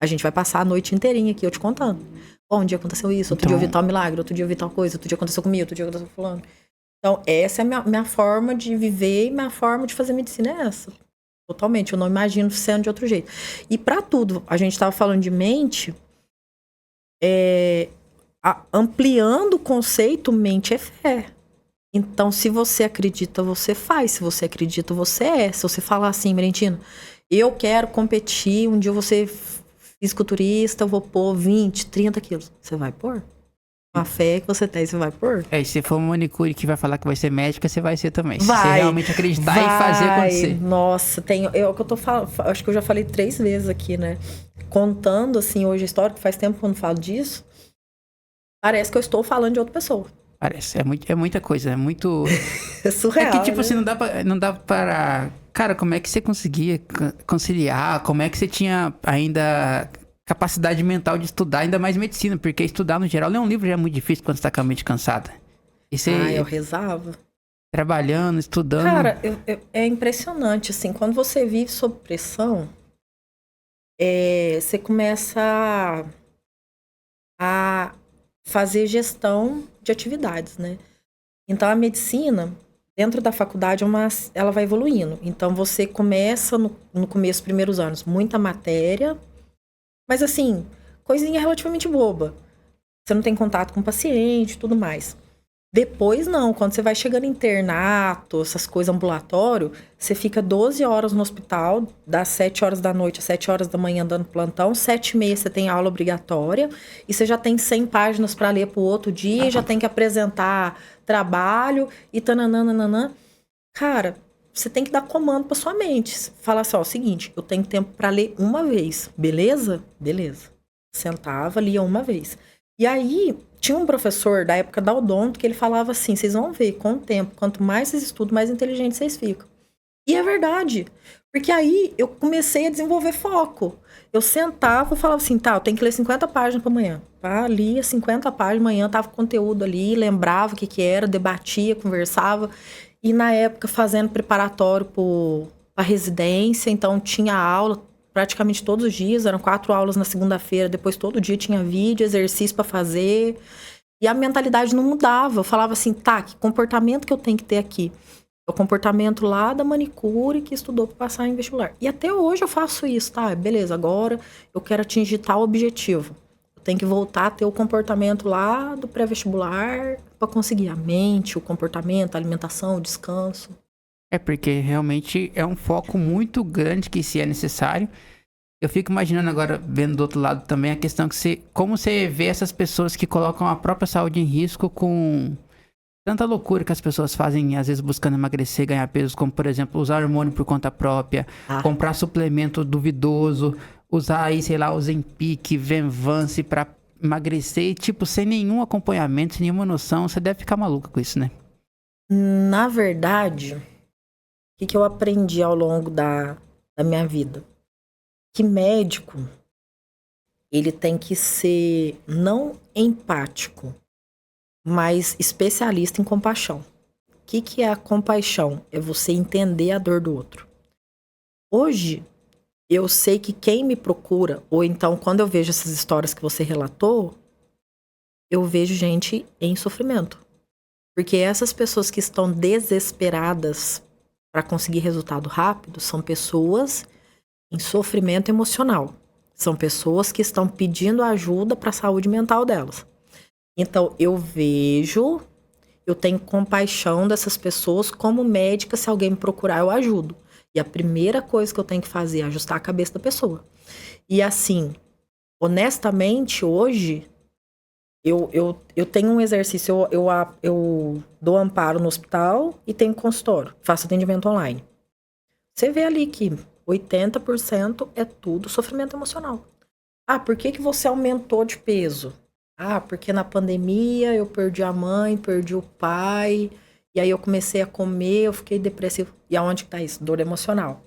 A gente vai passar a noite inteirinha aqui, eu te contando. Bom, um dia aconteceu isso, outro dia eu vi tal milagre, outro dia eu vi tal coisa, outro dia aconteceu comigo, outro dia aconteceu com fulano. Então, essa é a minha forma de viver e minha forma de fazer medicina é essa. Totalmente, eu não imagino sendo de outro jeito. E pra tudo, a gente tava falando de mente, ampliando o conceito, mente é fé. Então, se você acredita, você faz. Se você acredita, você é. Se você falar assim, Merentino, eu quero competir, um dia eu vou ser fisiculturista, eu vou pôr 20, 30 quilos. Você vai pôr? A fé que você tem, você vai pôr? E se for uma manicure que vai falar que vai ser médica, você vai ser também. Vai, se você realmente acreditar e fazer acontecer. Nossa, o que eu tô falando, acho que eu já falei 3 vezes aqui, né? Contando, assim, hoje a história, que faz tempo que eu não falo disso, parece que eu estou falando de outra pessoa. Parece, é muita coisa, é muito... É surreal, é que, tipo né? assim, não dá para Cara, como é que você conseguia conciliar? Como é que você tinha ainda capacidade mental de estudar, ainda mais medicina? Porque estudar, no geral, ler um livro já é muito difícil quando você tá com a mente cansada. E Eu você rezava. trabalhando, estudando... Cara, é impressionante, assim, quando você vive sob pressão, você começa a fazer gestão de atividades, né? Então, a medicina, dentro da faculdade, ela vai evoluindo. Então, você começa, no começo, primeiros anos, muita matéria, mas, assim, coisinha relativamente boba. Você não tem contato com o paciente e tudo mais. Depois, não. Quando você vai chegando em internato, essas coisas, ambulatório, você fica 12 horas no hospital, das 7 horas da noite às 7 horas da manhã dando plantão, 7h30 você tem aula obrigatória, e você já tem 100 páginas para ler pro outro dia, e já tem que apresentar trabalho, e tananã. Cara, você tem que dar comando pra sua mente. Falar assim, ó, o seguinte, eu tenho tempo para ler uma vez, beleza? Beleza. Sentava, lia uma vez. E aí, tinha um professor da época da Odonto que ele falava assim, vocês vão ver, com o tempo, quanto mais vocês estudam, mais inteligentes vocês ficam. E é verdade. Porque aí, eu comecei a desenvolver foco. Eu sentava e falava assim, tá, eu tenho que ler 50 páginas para amanhã. Tá? Lia 50 páginas amanhã, tava com conteúdo ali, lembrava o que era, debatia, conversava. E na época, fazendo preparatório para residência, então tinha aula praticamente todos os dias, eram 4 aulas na segunda-feira, depois todo dia tinha vídeo, exercício para fazer, e a mentalidade não mudava. Eu falava assim, tá, que comportamento que eu tenho que ter aqui? O comportamento lá da manicure que estudou para passar em vestibular. E até hoje eu faço isso, tá? Beleza, agora eu quero atingir tal objetivo. Eu tenho que voltar a ter o comportamento lá do pré-vestibular para conseguir a mente, o comportamento, a alimentação, o descanso. É porque realmente é um foco muito grande que se é necessário. Eu fico imaginando agora, vendo do outro lado também, a questão que como você vê essas pessoas que colocam a própria saúde em risco com tanta loucura que as pessoas fazem, às vezes buscando emagrecer, ganhar peso, como por exemplo, usar hormônio por conta própria, comprar suplemento duvidoso, usar aí, sei lá, Ozempic, Venvance pra emagrecer e tipo, sem nenhum acompanhamento, sem nenhuma noção, você deve ficar maluca com isso, né? Na verdade, o que eu aprendi ao longo da minha vida? Que médico, ele tem que ser não empático, mas especialista em compaixão. O que é a compaixão? É você entender a dor do outro. Hoje, eu sei que quem me procura, ou então quando eu vejo essas histórias que você relatou, eu vejo gente em sofrimento. Porque essas pessoas que estão desesperadas para conseguir resultado rápido são pessoas em sofrimento emocional. São pessoas que estão pedindo ajuda para a saúde mental delas. Então, eu tenho compaixão dessas pessoas. Como médica, se alguém me procurar, eu ajudo. E a primeira coisa que eu tenho que fazer é ajustar a cabeça da pessoa. E assim, honestamente, hoje, eu tenho um exercício. Eu dou amparo no hospital e tenho consultório. Faço atendimento online. Você vê ali que 80% é tudo sofrimento emocional. Ah, por que você aumentou de peso? Ah, porque na pandemia eu perdi a mãe, perdi o pai, e aí eu comecei a comer, eu fiquei depressivo. E aonde que tá isso? Dor emocional.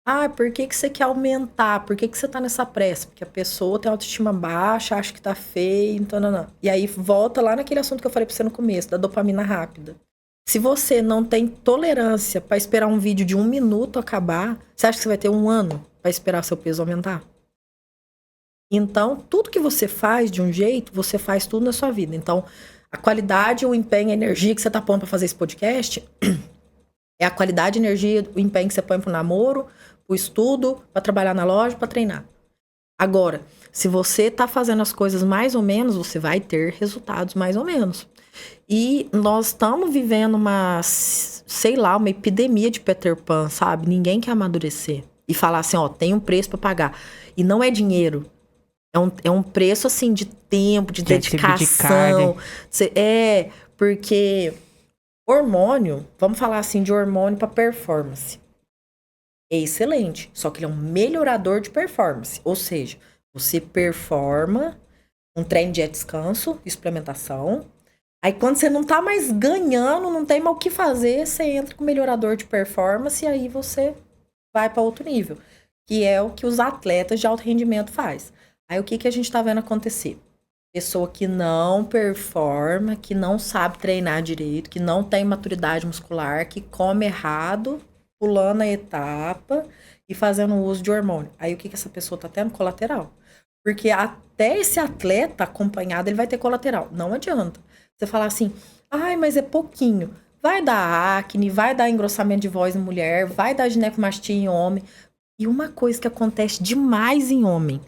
Ah, por que você quer aumentar? Por que você tá nessa pressa? Porque a pessoa tem autoestima baixa, acha que tá feio, então não. E aí volta lá naquele assunto que eu falei pra você no começo, da dopamina rápida. Se você não tem tolerância para esperar um vídeo de 1 minuto acabar, você acha que você vai ter 1 ano para esperar seu peso aumentar? Então, tudo que você faz de um jeito, você faz tudo na sua vida. Então, a qualidade, o empenho, a energia que você tá pondo para fazer esse podcast é a qualidade, a energia, o empenho que você põe pro namoro, pro estudo, para trabalhar na loja, para treinar. Agora, se você tá fazendo as coisas mais ou menos, você vai ter resultados mais ou menos. E nós estamos vivendo uma epidemia de Peter Pan, sabe? Ninguém quer amadurecer e falar assim, ó, tem um preço para pagar. E não é dinheiro. É um preço, assim, de tempo, de dedicação. Porque hormônio, vamos falar assim, de hormônio para performance. É excelente, só que ele é um melhorador de performance. Ou seja, você performa um treino de descanso e suplementação. Aí quando você não tá mais ganhando, não tem mais o que fazer, você entra com melhorador de performance e aí você vai para outro nível. Que é o que os atletas de alto rendimento faz. Aí o que a gente tá vendo acontecer? Pessoa que não performa, que não sabe treinar direito, que não tem maturidade muscular, que come errado, pulando a etapa e fazendo uso de hormônio. Aí o que essa pessoa tá tendo? Colateral. Porque até esse atleta acompanhado, ele vai ter colateral. Não adianta. Você falar assim, ai, mas é pouquinho. Vai dar acne, vai dar engrossamento de voz em mulher, vai dar ginecomastia em homem. E uma coisa que acontece demais em homem,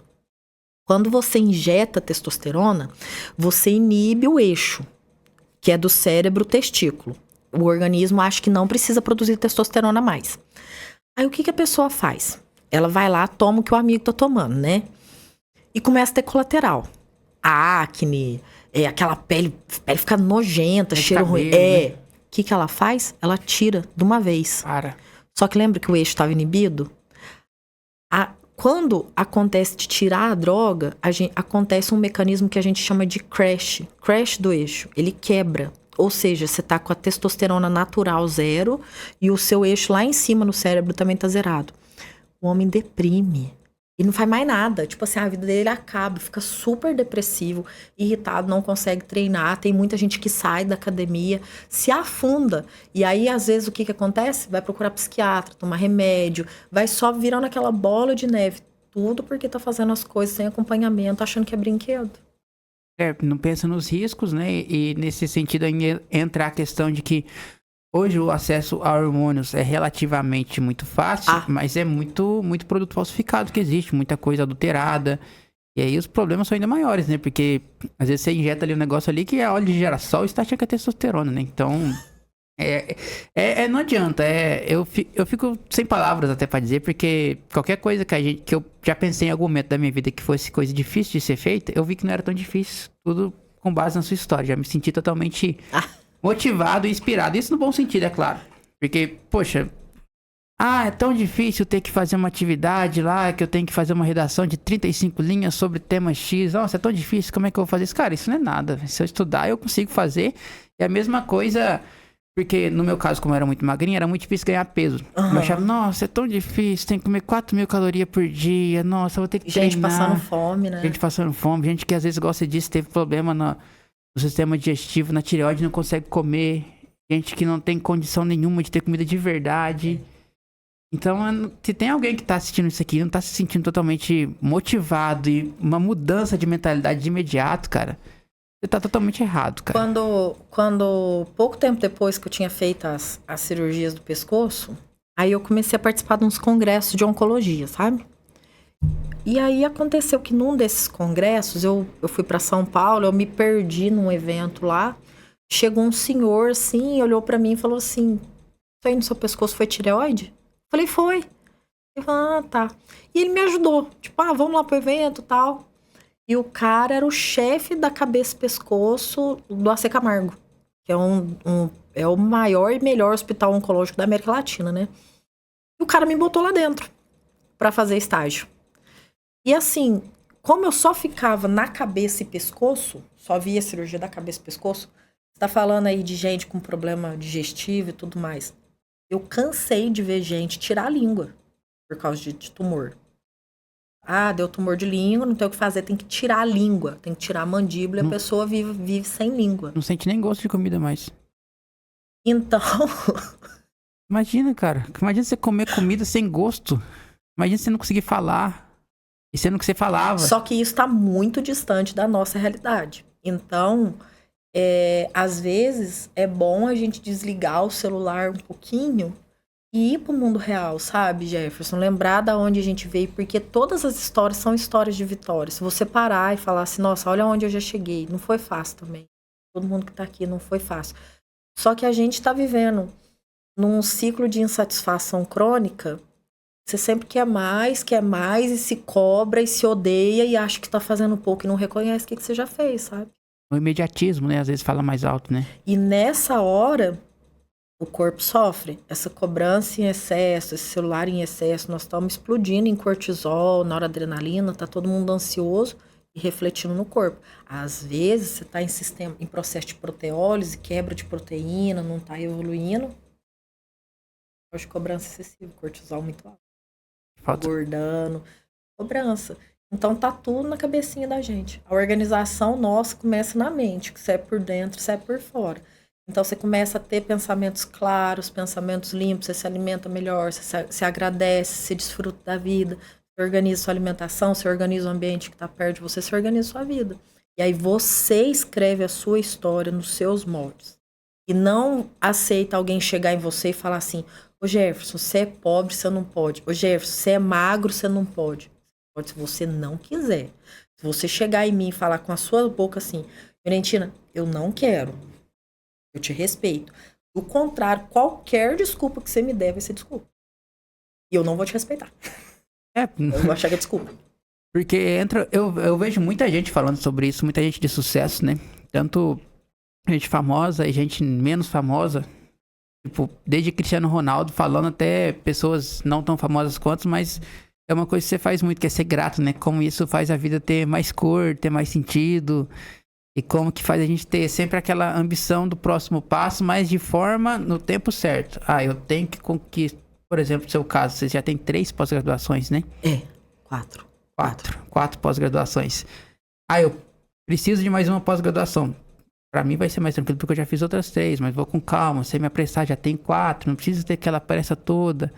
quando você injeta testosterona, você inibe o eixo, que é do cérebro testículo. O organismo acha que não precisa produzir testosterona mais. Aí o que a pessoa faz? Ela vai lá, toma o que o amigo tá tomando, né? E começa a ter colateral. A acne, aquela pele fica nojenta, cheiro ruim. Né? O que ela faz? Ela tira de uma vez. Para. Só que lembra que o eixo estava inibido? Quando acontece de tirar a droga, acontece um mecanismo que a gente chama de crash do eixo. Ele quebra. Ou seja, você tá com a testosterona natural zero e o seu eixo lá em cima no cérebro também tá zerado. O homem deprime. E não faz mais nada. Tipo assim, a vida dele acaba, fica super depressivo, irritado, não consegue treinar. Tem muita gente que sai da academia, se afunda. E aí, às vezes, o que acontece? Vai procurar psiquiatra, tomar remédio, vai só virando aquela bola de neve. Tudo porque tá fazendo as coisas sem acompanhamento, achando que é brinquedo. Não pensa nos riscos, né? E nesse sentido aí entra a questão de que hoje o acesso a hormônios é relativamente muito fácil, mas é muito produto falsificado que existe, muita coisa adulterada. E aí os problemas são ainda maiores, né? Porque às vezes você injeta ali um negócio ali que é óleo de girassol e está achando que é testosterona, né? Então, não adianta. Eu fico sem palavras até pra dizer, porque qualquer coisa que eu já pensei em algum momento da minha vida que fosse coisa difícil de ser feita, eu vi que não era tão difícil. Tudo com base na sua história. Já me senti totalmente motivado e inspirado. Isso no bom sentido, é claro. Porque, poxa, é tão difícil ter que fazer uma atividade lá, que eu tenho que fazer uma redação de 35 linhas sobre tema X. Nossa, é tão difícil, como é que eu vou fazer isso? Cara, isso não é nada. Se eu estudar, eu consigo fazer. É a mesma coisa, porque no meu caso, como eu era muito magrinho, era muito difícil ganhar peso. Eu achava, nossa, é tão difícil, tem que comer 4.000 calorias por dia. Nossa, eu vou ter que treinar. Gente passando fome, né? Gente passando fome, gente que às vezes gosta disso, teve problema no sistema digestivo, na tireoide, não consegue comer. Gente que não tem condição nenhuma de ter comida de verdade. Então, se tem alguém que tá assistindo isso aqui e não tá se sentindo totalmente motivado e uma mudança de mentalidade de imediato, cara, você tá totalmente errado, cara. Quando pouco tempo depois que eu tinha feito as cirurgias do pescoço, aí eu comecei a participar de uns congressos de oncologia, sabe? E aí aconteceu que num desses congressos, eu fui para São Paulo, eu me perdi num evento lá. Chegou um senhor, assim, olhou para mim e falou assim, isso aí no seu pescoço foi tireoide? Falei, foi. Ele falou, tá. E ele me ajudou. Tipo, vamos lá pro evento e tal. E o cara era o chefe da cabeça e pescoço do AC Camargo, que é o maior e melhor hospital oncológico da América Latina, né? E o cara me botou lá dentro pra fazer estágio. E assim, como eu só ficava na cabeça e pescoço, só via cirurgia da cabeça e pescoço, você tá falando aí de gente com problema digestivo e tudo mais. Eu cansei de ver gente tirar a língua por causa de tumor. Deu tumor de língua, não tem o que fazer, tem que tirar a língua, tem que tirar a mandíbula e a pessoa vive sem língua. Não sente nem gosto de comida mais. Então... Imagina, cara. Imagina você comer comida sem gosto. Imagina você não conseguir falar. E sendo que você falava. Só que isso tá muito distante da nossa realidade. Então... às vezes é bom a gente desligar o celular um pouquinho e ir pro mundo real, sabe, Jefferson? Lembrar da onde a gente veio, porque todas as histórias são histórias de vitória. Se você parar e falar assim, nossa, olha onde eu já cheguei, não foi fácil também. Todo mundo que tá aqui não foi fácil. Só que a gente tá vivendo num ciclo de insatisfação crônica. Você sempre quer mais e se cobra e se odeia e acha que tá fazendo pouco e não reconhece o que você já fez, sabe? O imediatismo, né? Às vezes fala mais alto, né? E nessa hora, o corpo sofre. Essa cobrança em excesso, esse celular em excesso, nós estamos explodindo em cortisol, noradrenalina, tá todo mundo ansioso. e refletindo no corpo. Às vezes, você está em processo de proteólise, quebra de proteína, não está evoluindo. Hoje, cobrança excessiva, cortisol muito alto. Engordando, cobrança. Então, tá tudo na cabecinha da gente. A organização nossa começa na mente, que você é por dentro, você é por fora. Então, você começa a ter pensamentos claros, pensamentos limpos, você se alimenta melhor, você se agradece, você desfruta da vida, você organiza sua alimentação, você organiza o ambiente que está perto de você, você organiza sua vida. E aí, você escreve a sua história nos seus moldes. E não aceita alguém chegar em você e falar assim: ô Jefferson, você é pobre, você não pode. Ô Jefferson, você é magro, você não pode. Pode se você não quiser. Se você chegar em mim e falar com a sua boca assim: Valentina, eu não quero. Eu te respeito. Do contrário, qualquer desculpa que você me der vai ser desculpa. E eu não vou te respeitar. Eu vou achar que é desculpa. Porque eu vejo muita gente falando sobre isso, muita gente de sucesso, né? Tanto gente famosa e gente menos famosa. Tipo, desde Cristiano Ronaldo falando até pessoas não tão famosas quanto, mas é uma coisa que você faz muito, que é ser grato, né? Como isso faz a vida ter mais cor, ter mais sentido. E como que faz a gente ter sempre aquela ambição do próximo passo, mas de forma no tempo certo. Eu tenho que conquistar. Por exemplo, no seu caso, você já tem 3 pós-graduações, né? 4. 4 pós-graduações. Eu preciso de mais uma pós-graduação. Pra mim vai ser mais tranquilo, porque eu já fiz outras 3, mas vou com calma, sem me apressar, já tem 4, não preciso ter aquela pressa toda.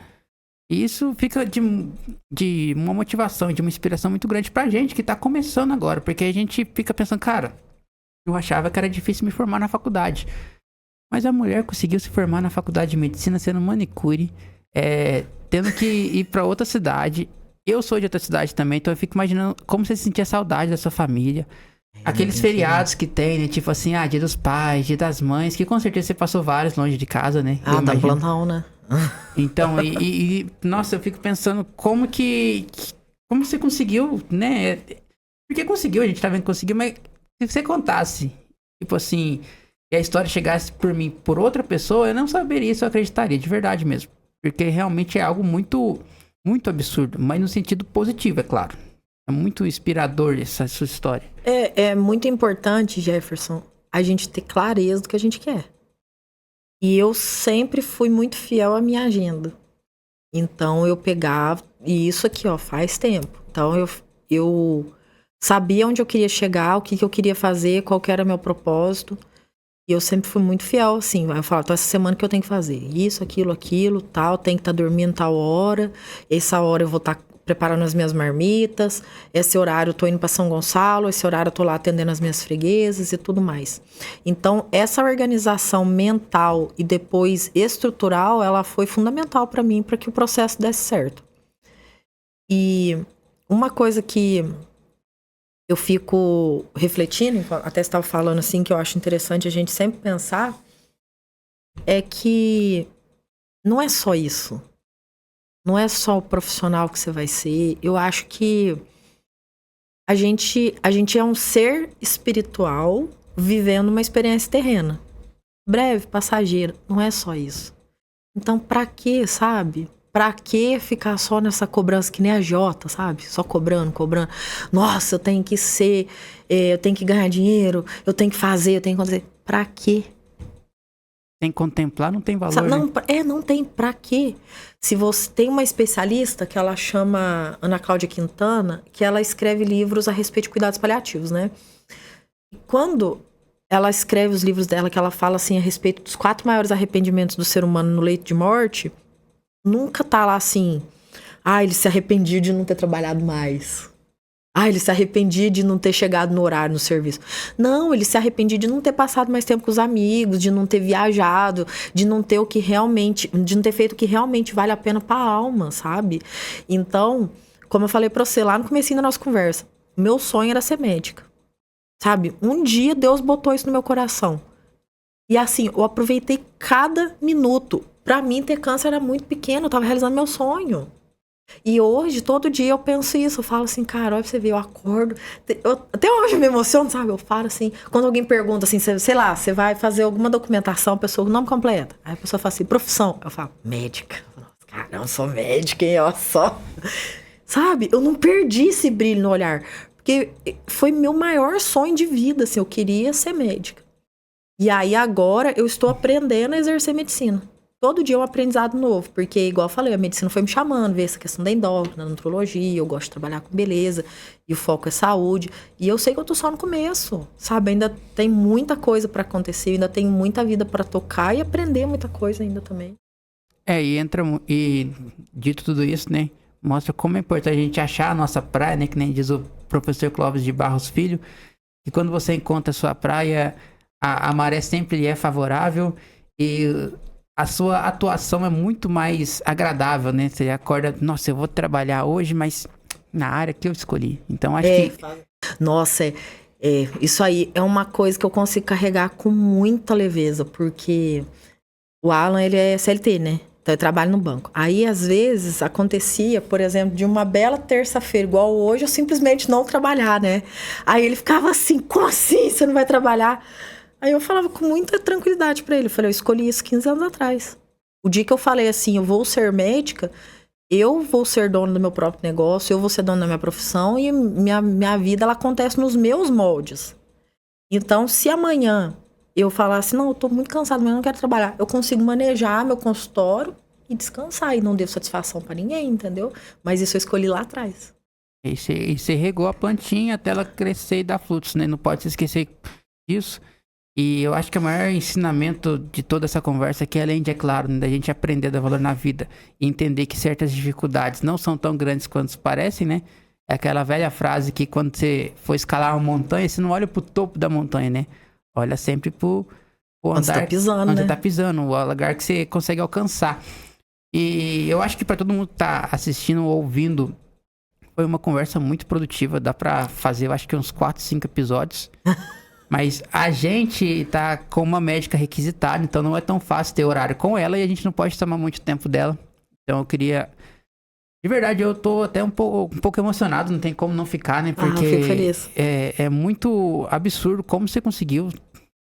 E isso fica de uma motivação, de uma inspiração muito grande pra gente que tá começando agora, porque a gente fica pensando, cara, eu achava que era difícil me formar na faculdade. Mas a mulher conseguiu se formar na faculdade de medicina sendo manicure, tendo que ir pra outra cidade. Eu sou de outra cidade também, então eu fico imaginando como você sentia saudade da sua família. Aqueles feriados que tem, né? Tipo assim, Dia dos Pais, Dia das Mães, que com certeza você passou vários longe de casa, né? Tá no plantão, né? Então, nossa, eu fico pensando como você conseguiu, né? Porque conseguiu, a gente tá vendo que conseguiu, mas se você contasse, tipo assim, e a história chegasse por mim, por outra pessoa, eu não saberia se eu acreditaria, de verdade mesmo. Porque realmente é algo muito, muito absurdo, mas no sentido positivo, é claro. É muito inspirador essa sua história. É muito importante, Jefferson, a gente ter clareza do que a gente quer. E eu sempre fui muito fiel à minha agenda. Então eu pegava, e isso aqui, faz tempo. Então eu sabia onde eu queria chegar, o que eu queria fazer, qual que era meu propósito. E eu sempre fui muito fiel, assim. Eu falo, essa semana que eu tenho que fazer isso, aquilo, tal. Tem que estar dormindo tal hora. Essa hora eu vou estar preparando as minhas marmitas. Esse horário eu tô indo para São Gonçalo. Esse horário eu tô lá atendendo as minhas freguesas e tudo mais. Então, essa organização mental e depois estrutural, ela foi fundamental para mim, para que o processo desse certo. E uma coisa que eu fico refletindo, até estava falando assim, que eu acho interessante a gente sempre pensar, é que não é só isso. Não é só o profissional que você vai ser. Eu acho que a gente é um ser espiritual vivendo uma experiência terrena. Breve, passageira. Não é só isso. Então, pra quê, sabe? Pra que ficar só nessa cobrança que nem a Jota, sabe? Só cobrando. Nossa, eu tenho que ser, eu tenho que ganhar dinheiro, eu tenho que fazer, eu tenho que fazer. Pra quê? Tem que contemplar, não tem valor, não, né? Não tem pra quê. Se você tem uma especialista que ela chama Ana Cláudia Quintana, que ela escreve livros a respeito de cuidados paliativos, né? E quando ela escreve os livros dela, que ela fala assim a respeito dos 4 maiores arrependimentos do ser humano no leito de morte, nunca tá lá assim, ele se arrependia de não ter trabalhado mais. Ele se arrependia de não ter chegado no horário no serviço. Não, ele se arrependia de não ter passado mais tempo com os amigos, de não ter viajado, de não ter de não ter feito o que realmente vale a pena pra alma, sabe? Então, como eu falei pra você lá no comecinho da nossa conversa, meu sonho era ser médica, sabe? Um dia Deus botou isso no meu coração. E assim, eu aproveitei cada minuto. Pra mim, ter câncer era muito pequeno, eu tava realizando meu sonho. E hoje, todo dia eu penso isso, eu falo assim, cara, olha pra você ver, eu acordo, até hoje eu me emociono, sabe? Eu falo assim, quando alguém pergunta assim, sei lá, você vai fazer alguma documentação, a pessoa, o nome completo. Aí a pessoa fala assim, profissão. Eu falo, médica. Cara, eu sou médica, hein, ó, só. Sabe? Eu não perdi esse brilho no olhar. Porque foi meu maior sonho de vida, assim, eu queria ser médica. E aí agora eu estou aprendendo a exercer medicina. Todo dia é um aprendizado novo, porque, igual eu falei, a medicina foi me chamando, ver essa questão da endócrina, da nutrologia, eu gosto de trabalhar com beleza, e o foco é saúde. E eu sei que eu tô só no começo, sabe? Ainda tem muita coisa para acontecer, ainda tem muita vida para tocar e aprender muita coisa ainda também. E dito tudo isso, né? Mostra como é importante a gente achar a nossa praia, né? Que nem diz o professor Clóvis de Barros Filho, que quando você encontra a sua praia, a maré sempre é favorável e a sua atuação é muito mais agradável, né? Você acorda, nossa, eu vou trabalhar hoje, mas na área que eu escolhi. Então, acho que... Nossa, isso aí é uma coisa que eu consigo carregar com muita leveza, porque o Alan, ele é CLT, né? Então, eu trabalho no banco. Aí, às vezes, acontecia, por exemplo, de uma bela terça-feira, igual hoje, eu simplesmente não trabalhar, né? Aí ele ficava assim, como assim você não vai trabalhar? Aí eu falava com muita tranquilidade pra ele. Eu falei, eu escolhi isso 15 anos atrás. O dia que eu falei assim, eu vou ser médica, eu vou ser dona do meu próprio negócio, eu vou ser dona da minha profissão e minha vida, ela acontece nos meus moldes. Então, se amanhã eu falar assim, não, eu tô muito cansada, mas eu não quero trabalhar, eu consigo manejar meu consultório e descansar. E não devo satisfação pra ninguém, entendeu? Mas isso eu escolhi lá atrás. E você regou a plantinha até ela crescer e dar frutos, né? Não pode se esquecer disso. E eu acho que o maior ensinamento de toda essa conversa aqui, além de, é claro, né, da gente aprender a dar valor na vida e entender que certas dificuldades não são tão grandes quanto parecem, né? É aquela velha frase que quando você for escalar uma montanha, você não olha pro topo da montanha, né? Olha sempre pro andar onde você tá pisando, onde né? você tá pisando, o lugar que você consegue alcançar. E eu acho que para todo mundo que tá assistindo ou ouvindo, foi uma conversa muito produtiva. Dá pra fazer, eu acho que uns 4, 5 episódios. Mas a gente tá com uma médica requisitada, então não é tão fácil ter horário com ela e a gente não pode tomar muito tempo dela. Então eu queria... De verdade, eu tô até um pouco emocionado, não tem como não ficar, né? Porque fico feliz. é muito absurdo como você conseguiu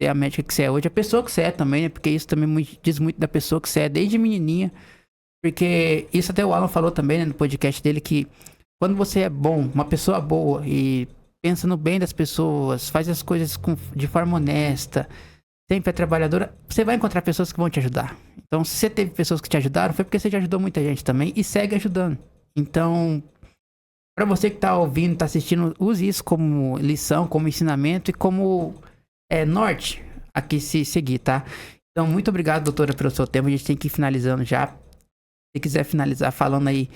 ser a médica que você é hoje. A pessoa que você é também, né? Porque isso também diz muito da pessoa que você é desde menininha. Porque isso até o Alan falou também, né, no podcast dele, que quando você é bom, uma pessoa boa e pensa no bem das pessoas, faz as coisas de forma honesta, sempre é trabalhadora, você vai encontrar pessoas que vão te ajudar. Então, se você teve pessoas que te ajudaram, foi porque você já ajudou muita gente também e segue ajudando. Então, pra você que tá ouvindo, tá assistindo, use isso como lição, como ensinamento e como norte a que se seguir, tá? Então, muito obrigado, doutora, pelo seu tempo. A gente tem que ir finalizando já. Se quiser finalizar falando aí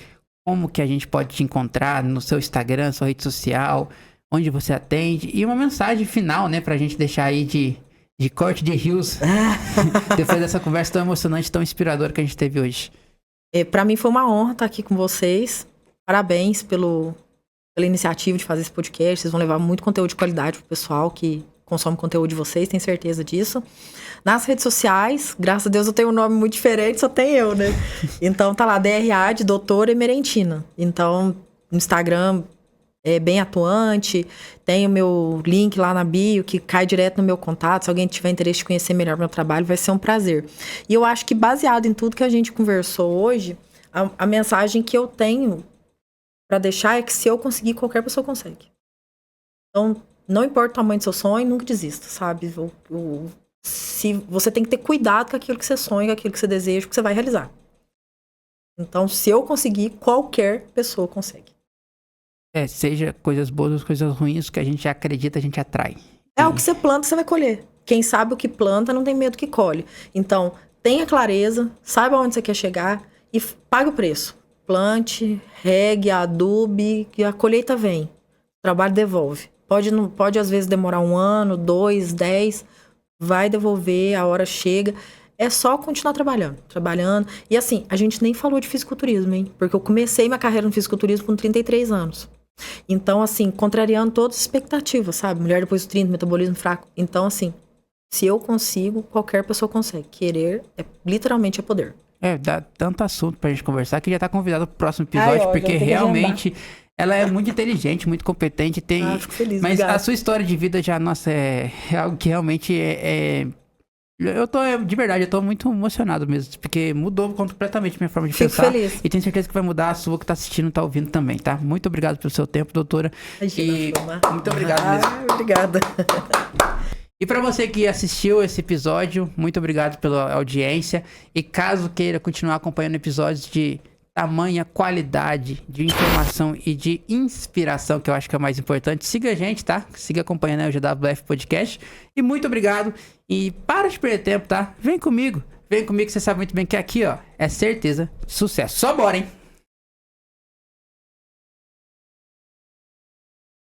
como que a gente pode te encontrar no seu Instagram, sua rede social, onde você atende, e uma mensagem final, né, pra gente deixar aí de corte de rios, depois dessa conversa tão emocionante, tão inspiradora que a gente teve hoje. Pra mim foi uma honra estar aqui com vocês. Parabéns pela iniciativa de fazer esse podcast. Vocês vão levar muito conteúdo de qualidade pro pessoal que consome conteúdo de vocês, tenho certeza disso. Nas redes sociais, graças a Deus eu tenho um nome muito diferente, só tem eu, né? Então tá lá, DRA de Doutora Emerentina. Então, no Instagram é bem atuante, tem o meu link lá na bio, que cai direto no meu contato. Se alguém tiver interesse de conhecer melhor meu trabalho, vai ser um prazer. E eu acho que baseado em tudo que a gente conversou hoje, a mensagem que eu tenho para deixar é que se eu conseguir, qualquer pessoa consegue. Então, não importa o tamanho do seu sonho, nunca desista, sabe? Se você tem que ter cuidado com aquilo que você sonha, com aquilo que você deseja, que você vai realizar. Então, se eu conseguir, qualquer pessoa consegue. Seja coisas boas ou coisas ruins, o que a gente acredita, a gente atrai. O que você planta, você vai colher. Quem sabe o que planta, não tem medo que colhe. Então, tenha clareza, saiba onde você quer chegar e pague o preço. Plante, regue, adube, que a colheita vem. O trabalho devolve. Pode às vezes demorar 1 ano, 2, 10, vai devolver, a hora chega. É só continuar trabalhando. E assim, a gente nem falou de fisiculturismo, hein? Porque eu comecei minha carreira no fisiculturismo com 33 anos. Então, assim, contrariando todas as expectativas, sabe? Mulher depois dos 30, metabolismo fraco. Então, assim, se eu consigo, qualquer pessoa consegue. Querer literalmente é poder. Dá tanto assunto pra gente conversar que já tá convidado pro próximo episódio, porque realmente ela é muito inteligente, muito competente, fico feliz, mas obrigada. A sua história de vida já, nossa, é algo que realmente é Eu tô, de verdade, eu tô muito emocionado mesmo, porque mudou completamente minha forma de Fico pensar. feliz. E tenho certeza que vai mudar a sua que tá assistindo, tá ouvindo também, tá? Muito obrigado pelo seu tempo, doutora. Imagina, Muito obrigado mesmo. Obrigada. E para você que assistiu esse episódio, muito obrigado pela audiência. E caso queira continuar acompanhando episódios de tamanha qualidade de informação e de inspiração, que eu acho que é o mais importante, siga a gente, tá? Siga acompanhando aí o GWF Podcast. E muito obrigado. E para de perder tempo, tá? Vem comigo. Vem comigo, que você sabe muito bem que aqui, ó, é certeza de sucesso. Só bora, hein?